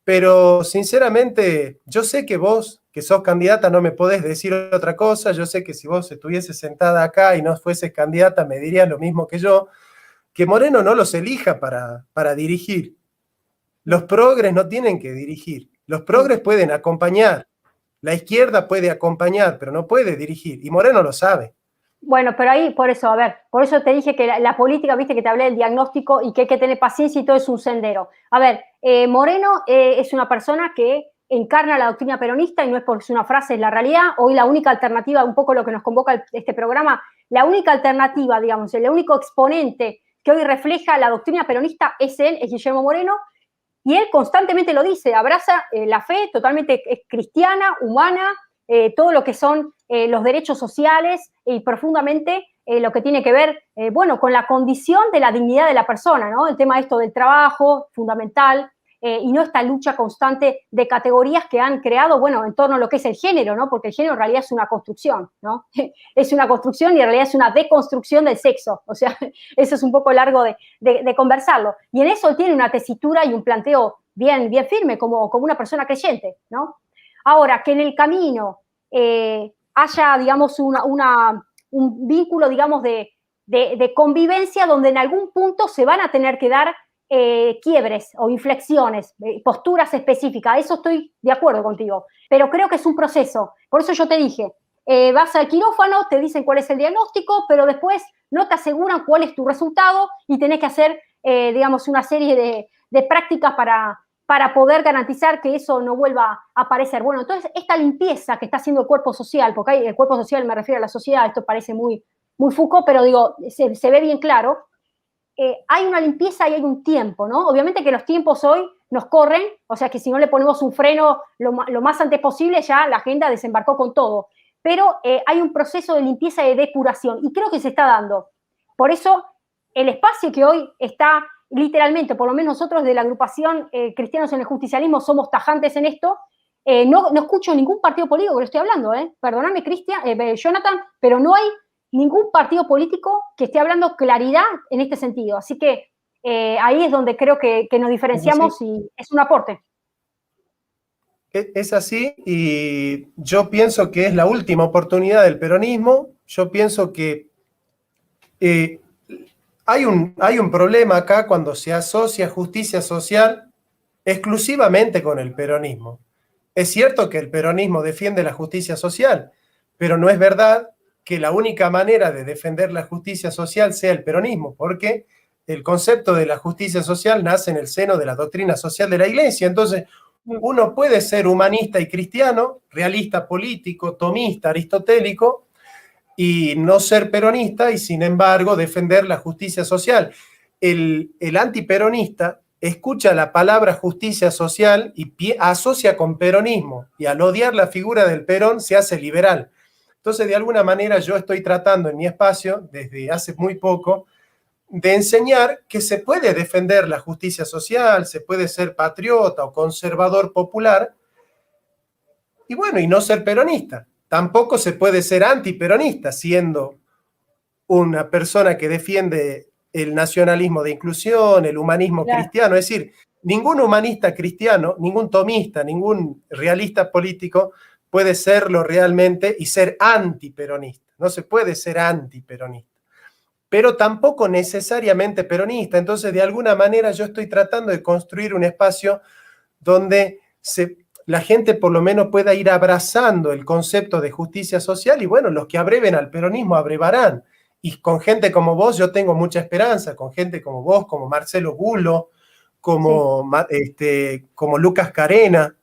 Pero sinceramente, yo sé que vos, que sos candidata, no me podés decir otra cosa. Yo sé que si vos estuvieses sentada acá y no fueses candidata, me dirías lo mismo que yo, que Moreno no los elija para dirigir. Los progres no tienen que dirigir. Los progres pueden acompañar. La izquierda puede acompañar, pero no puede dirigir. Y Moreno lo sabe. Bueno, pero ahí, por eso, a ver, por eso te dije que la política, viste que te hablé del diagnóstico y que hay que tener paciencia y todo es un sendero. A ver, Moreno es una persona que encarna la doctrina peronista y no es porque es una frase, es la realidad. Hoy la única alternativa, un poco lo que nos convoca este programa, la única alternativa, digamos, el único exponente que hoy refleja la doctrina peronista es él, es Guillermo Moreno, y él constantemente lo dice, abraza la fe totalmente cristiana, humana, todo lo que son los derechos sociales y profundamente lo que tiene que ver, bueno, con la condición de la dignidad de la persona, ¿no? El tema esto del trabajo, fundamental, y no esta lucha constante de categorías que han creado, bueno, en torno a lo que es el género, ¿no? Porque el género en realidad es una construcción, ¿no? Es una construcción y en realidad es una deconstrucción del sexo, o sea, eso es un poco largo de conversarlo. Y en eso tiene una tesitura y un planteo bien firme, como una persona creyente, ¿no? Ahora, que en el camino haya, digamos, un vínculo, digamos, de convivencia donde en algún punto se van a tener que dar quiebres o inflexiones, posturas específicas, eso estoy de acuerdo contigo, pero creo que es un proceso. Por eso yo te dije, vas al quirófano, te dicen cuál es el diagnóstico, pero después no te aseguran cuál es tu resultado y tenés que hacer, digamos, una serie de prácticas para poder garantizar que eso no vuelva a aparecer. Bueno, entonces esta limpieza que está haciendo el cuerpo social, porque hay, el cuerpo social me refiero a la sociedad, esto parece muy Foucault, pero digo, se ve bien claro, hay una limpieza y hay un tiempo, ¿no? Obviamente que los tiempos hoy nos corren, o sea que si no le ponemos un freno lo más antes posible, ya la agenda desembarcó con todo. Pero hay un proceso de limpieza y de depuración, y creo que se está dando. Por eso, el espacio que hoy está literalmente, por lo menos nosotros de la agrupación Cristianos en el Justicialismo somos tajantes en esto, no escucho ningún partido político que lo estoy hablando, perdóname, Jonathan, pero no hay ningún partido político que esté hablando claridad en este sentido. Así que ahí es donde creo que nos diferenciamos y es un aporte. Es así y yo pienso que es la última oportunidad del peronismo. Yo pienso que hay un problema acá cuando se asocia justicia social exclusivamente con el peronismo. Es cierto que el peronismo defiende la justicia social, pero no es verdad que la única manera de defender la justicia social sea el peronismo, porque el concepto de la justicia social nace en el seno de la doctrina social de la Iglesia. Entonces, uno puede ser humanista y cristiano, realista político, tomista, aristotélico, y no ser peronista y, sin embargo, defender la justicia social. El antiperonista escucha la palabra justicia social y asocia con peronismo, y al odiar la figura del Perón se hace liberal. Entonces, de alguna manera, yo estoy tratando en mi espacio, desde hace muy poco, de enseñar que se puede defender la justicia social, se puede ser patriota o conservador popular, y bueno, y no ser peronista. Tampoco se puede ser antiperonista siendo una persona que defiende el nacionalismo de inclusión, el humanismo cristiano. Es decir, ningún humanista cristiano, ningún tomista, ningún realista político puede serlo realmente y ser antiperonista. No se puede ser antiperonista. pero tampoco necesariamente peronista. Entonces, de alguna manera yo estoy tratando de construir un espacio donde la gente por lo menos pueda ir abrazando el concepto de justicia social y bueno, los que abreven al peronismo abrevarán. Y con gente como vos yo tengo mucha esperanza, con gente como vos, como Marcelo Bulo, como, sí, como Lucas Carena,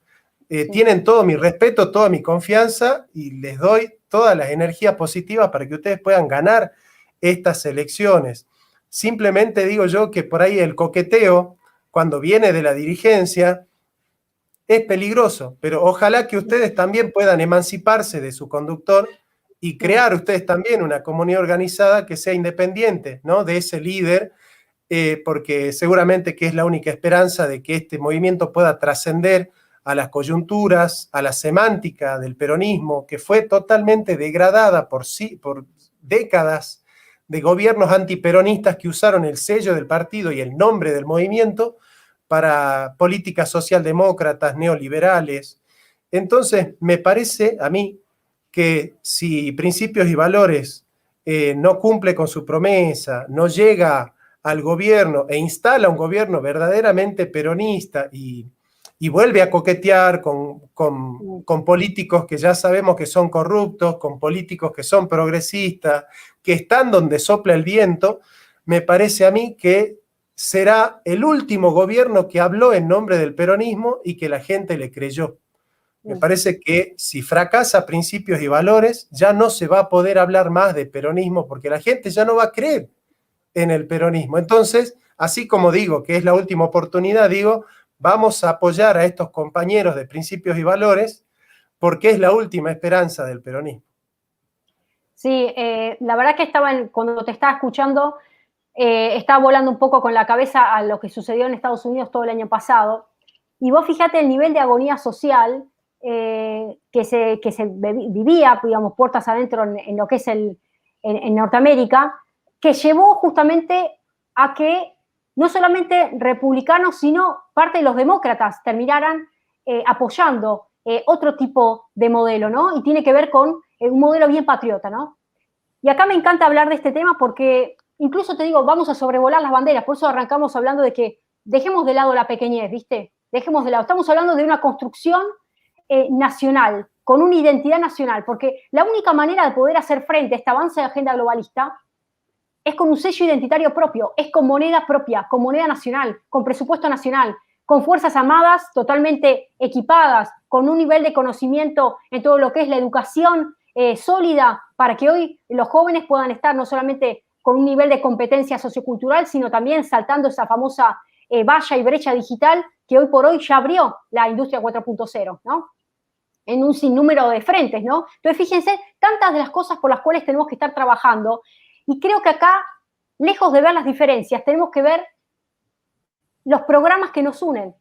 sí, tienen todo mi respeto, toda mi confianza y les doy todas las energías positivas para que ustedes puedan ganar estas elecciones. Simplemente digo yo que por ahí el coqueteo, cuando viene de la dirigencia, es peligroso, pero ojalá que ustedes también puedan emanciparse de su conductor y crear ustedes también una comunidad organizada que sea independiente, ¿no?, de ese líder, porque seguramente que es la única esperanza de que este movimiento pueda trascender a las coyunturas, a la semántica del peronismo, que fue totalmente degradada por décadas de gobiernos antiperonistas que usaron el sello del partido y el nombre del movimiento para políticas socialdemócratas, neoliberales. Entonces, me parece a mí que si Principios y Valores no cumple con su promesa, no llega al gobierno e instala un gobierno verdaderamente peronista y vuelve a coquetear con políticos que ya sabemos que son corruptos, con políticos que son progresistas, que están donde sopla el viento, me parece a mí que será el último gobierno que habló en nombre del peronismo y que la gente le creyó. Me parece que si fracasa Principios y Valores, ya no se va a poder hablar más de peronismo porque la gente ya no va a creer en el peronismo. Entonces, así como digo que es la última oportunidad, digo, vamos a apoyar a estos compañeros de Principios y Valores porque es la última esperanza del peronismo. Sí, la verdad que cuando te estaba escuchando, estaba volando un poco con la cabeza a lo que sucedió en Estados Unidos todo el año pasado. Y vos fíjate el nivel de agonía social que se vivía, digamos, puertas adentro en lo que es en Norteamérica, que llevó justamente a que no solamente republicanos, sino parte de los demócratas terminaran apoyando otro tipo de modelo, ¿no? Y tiene que ver con un modelo bien patriota, ¿no? Y acá me encanta hablar de este tema porque incluso te digo, vamos a sobrevolar las banderas, por eso arrancamos hablando de que dejemos de lado la pequeñez, ¿viste? Dejemos de lado, estamos hablando de una construcción nacional, con una identidad nacional, porque la única manera de poder hacer frente a este avance de agenda globalista es con un sello identitario propio, es con moneda propia, con moneda nacional, con presupuesto nacional, con fuerzas armadas totalmente equipadas, con un nivel de conocimiento en todo lo que es la educación sólida, para que hoy los jóvenes puedan estar no solamente con un nivel de competencia sociocultural, sino también saltando esa famosa valla y brecha digital que hoy por hoy ya abrió la industria 4.0, ¿no? En un sinnúmero de frentes, ¿no? Entonces, fíjense, tantas de las cosas por las cuales tenemos que estar trabajando, y creo que acá, lejos de ver las diferencias, tenemos que ver los programas que nos unen,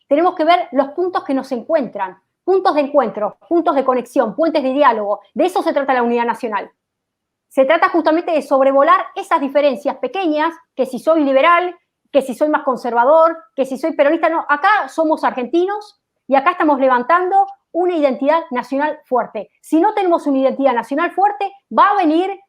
tenemos que ver los puntos que nos encuentran, puntos de encuentro, puntos de conexión, puentes de diálogo. De eso se trata la unidad nacional. Se trata justamente de sobrevolar esas diferencias pequeñas, que si soy liberal, que si soy más conservador, que si soy peronista, no, acá somos argentinos y acá estamos levantando una identidad nacional fuerte. Si no tenemos una identidad nacional fuerte, va a venir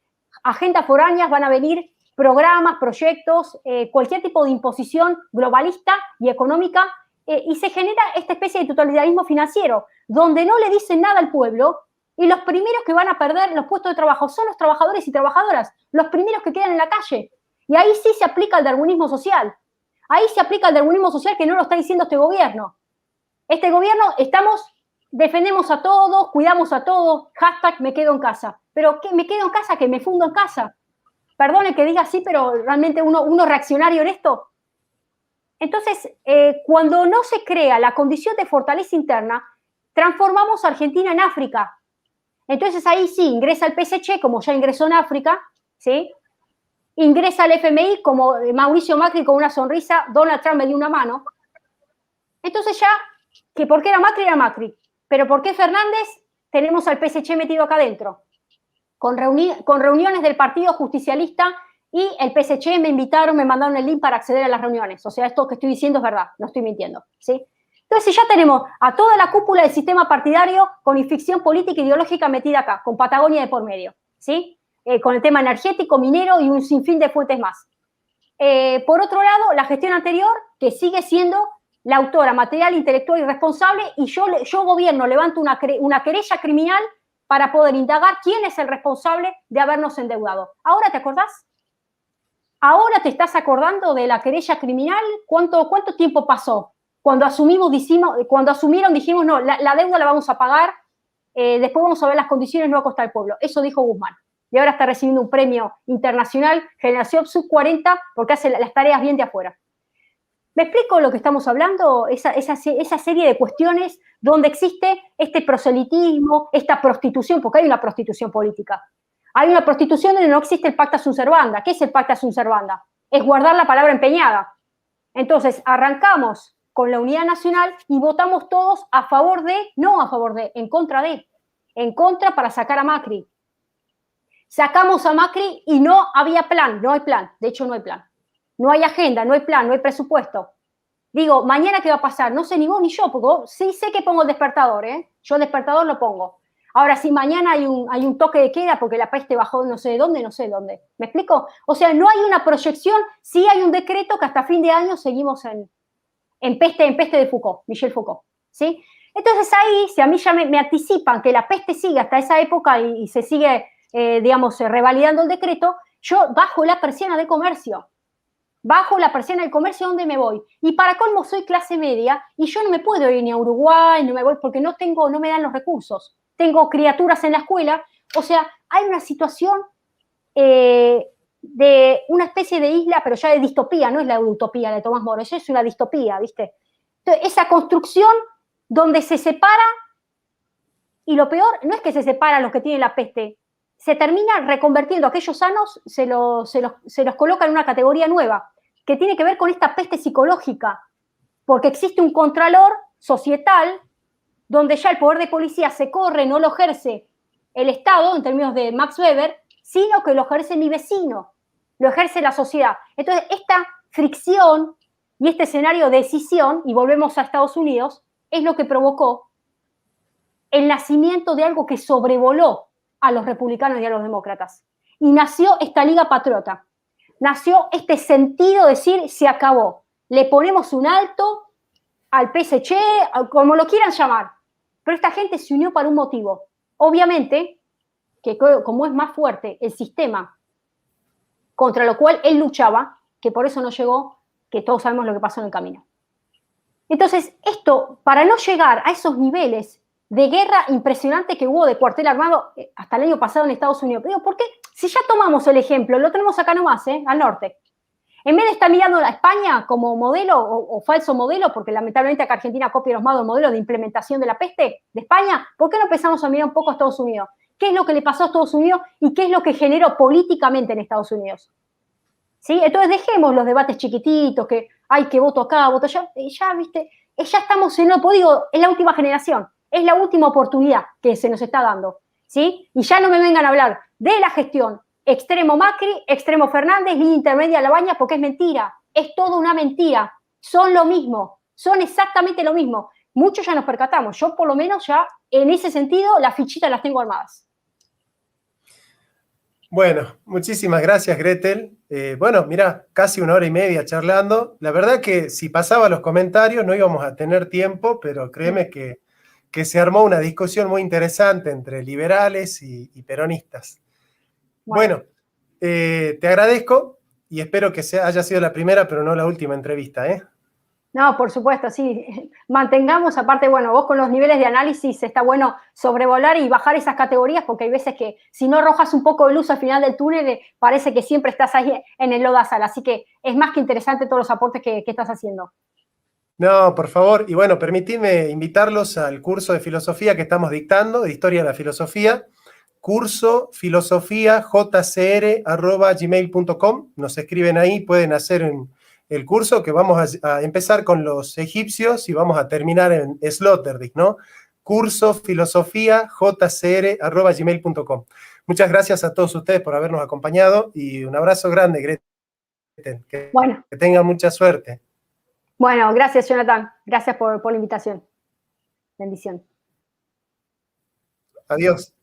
agendas foráneas, van a venir programas, proyectos, cualquier tipo de imposición globalista y económica, y se genera esta especie de totalitarismo financiero, donde no le dicen nada al pueblo, y los primeros que van a perder los puestos de trabajo son los trabajadores y trabajadoras, los primeros que quedan en la calle. Y ahí sí se aplica el darwinismo social. Ahí se aplica el darwinismo social que no lo está diciendo este gobierno. Este gobierno, defendemos a todos, cuidamos a todos, hashtag me quedo en casa. ¿Pero qué me quedo en casa? ¿Que me fundo en casa? Perdone que diga así, pero realmente uno reaccionario en esto. Entonces, cuando no se crea la condición de fortaleza interna, transformamos a Argentina en África. Entonces ahí sí, ingresa el PSC, como ya ingresó en África, ¿sí? Ingresa el FMI, como Mauricio Macri con una sonrisa, Donald Trump me dio una mano. Entonces ya, que por qué era Macri, pero por qué Fernández, tenemos al PSC metido acá adentro, con reuniones del Partido Justicialista y el PSC me invitaron, me mandaron el link para acceder a las reuniones. O sea, esto que estoy diciendo es verdad, no estoy mintiendo, ¿sí? Entonces ya tenemos a toda la cúpula del sistema partidario con ficción política e ideológica metida acá, con Patagonia de por medio, ¿sí? con el tema energético, minero y un sinfín de fuentes más. Por otro lado, la gestión anterior, que sigue siendo la autora material, intelectual y responsable, y yo gobierno, levanto una querella criminal para poder indagar quién es el responsable de habernos endeudado. ¿Ahora te acordás? ¿Ahora te estás acordando de la querella criminal? ¿Cuánto tiempo pasó? Cuando asumieron, dijimos, no, la deuda la vamos a pagar, después vamos a ver las condiciones, no va a costar al pueblo. Eso dijo Guzmán. Y ahora está recibiendo un premio internacional, Generación Sub 40, porque hace las tareas bien de afuera. ¿Me explico lo que estamos hablando? Esa serie de cuestiones donde existe este proselitismo, esta prostitución, porque hay una prostitución política. Hay una prostitución donde no existe el pacta sunt servanda. ¿Qué es el pacta sunt servanda? Es guardar la palabra empeñada. Entonces, arrancamos con la unidad nacional y votamos todos a favor de, no a favor de, en contra para sacar a Macri. Sacamos a Macri y no había plan, no hay plan, de hecho no hay plan. No hay agenda, no hay plan, no hay presupuesto. Digo, ¿mañana qué va a pasar? No sé ni vos ni yo, porque sí sé que pongo el despertador, ¿eh? Yo el despertador lo pongo. Ahora, si mañana hay un toque de queda porque la peste bajó no sé de dónde, no sé de dónde. ¿Me explico? O sea, no hay una proyección, sí hay un decreto que hasta fin de año seguimos en peste de Foucault, Michel Foucault, ¿sí? Entonces ahí, si a mí ya me anticipan que la peste sigue hasta esa época y se sigue, revalidando el decreto, yo bajo la persiana de comercio. Bajo la persiana del comercio, ¿dónde me voy? Y para colmo soy clase media y yo no me puedo ir ni a Uruguay, no me voy porque no me dan los recursos. Tengo criaturas en la escuela, o sea, hay una situación de una especie de isla, pero ya de distopía, no es la utopía de Tomás Moro, eso es una distopía, ¿viste? Entonces, esa construcción donde se separa, y lo peor no es que se separan los que tienen la peste, se termina reconvirtiendo a aquellos sanos, se los coloca en una categoría nueva, que tiene que ver con esta peste psicológica, porque existe un contralor societal donde ya el poder de policía se corre, no lo ejerce el Estado, en términos de Max Weber, sino que lo ejerce mi vecino, lo ejerce la sociedad. Entonces, esta fricción y este escenario de decisión, y volvemos a Estados Unidos, es lo que provocó el nacimiento de algo que sobrevoló a los republicanos y a los demócratas. Y nació esta Liga Patriota. Nació este sentido de decir, se acabó. Le ponemos un alto al PSC, como lo quieran llamar. Pero esta gente se unió para un motivo. Obviamente, que como es más fuerte el sistema contra lo cual él luchaba, que por eso no llegó, que todos sabemos lo que pasó en el camino. Entonces, esto, para no llegar a esos niveles de guerra impresionante que hubo de cuartel armado hasta el año pasado en Estados Unidos. Digo, ¿por qué? Si ya tomamos el ejemplo, lo tenemos acá nomás, al norte. En vez de estar mirando a España como modelo o falso modelo, porque lamentablemente acá Argentina copia los malos modelos de implementación de la peste de España, ¿por qué no empezamos a mirar un poco a Estados Unidos? ¿Qué es lo que le pasó a Estados Unidos y qué es lo que generó políticamente en Estados Unidos? ¿Sí? Entonces dejemos los debates chiquititos, que voto acá, voto allá, ya, viste, ya estamos en lo digo, es la última generación. Es la última oportunidad que se nos está dando, ¿sí? Y ya no me vengan a hablar de la gestión extremo Macri, extremo Fernández, línea intermedia Labaña, porque es mentira. Es toda una mentira. Son lo mismo. Son exactamente lo mismo. Muchos ya nos percatamos. Yo, por lo menos, ya en ese sentido, las fichitas las tengo armadas. Bueno, muchísimas gracias, Gretel. Bueno, mira, casi 1 hora y media charlando. La verdad que si pasaba los comentarios no íbamos a tener tiempo, pero créeme que se armó una discusión muy interesante entre liberales y peronistas. Bueno, te agradezco y espero que haya sido la primera, pero no la última entrevista, ¿eh? No, por supuesto, sí. Mantengamos, aparte, bueno, vos con los niveles de análisis está bueno sobrevolar y bajar esas categorías, porque hay veces que si no arrojas un poco de luz al final del túnel, parece que siempre estás ahí en el lodazal. Así que es más que interesante todos los aportes que estás haciendo. No, por favor. Y bueno, permitidme invitarlos al curso de filosofía que estamos dictando, de Historia de la Filosofía, curso filosofiajcr@gmail.com. Nos escriben ahí, pueden hacer el curso que vamos a empezar con los egipcios y vamos a terminar en Sloterdijk, ¿no? Curso filosofiajcr@gmail.com. Muchas gracias a todos ustedes por habernos acompañado y un abrazo grande, Gretel. Que tengan mucha suerte. Bueno, gracias, Jonathan. Gracias por la invitación. Bendición. Adiós.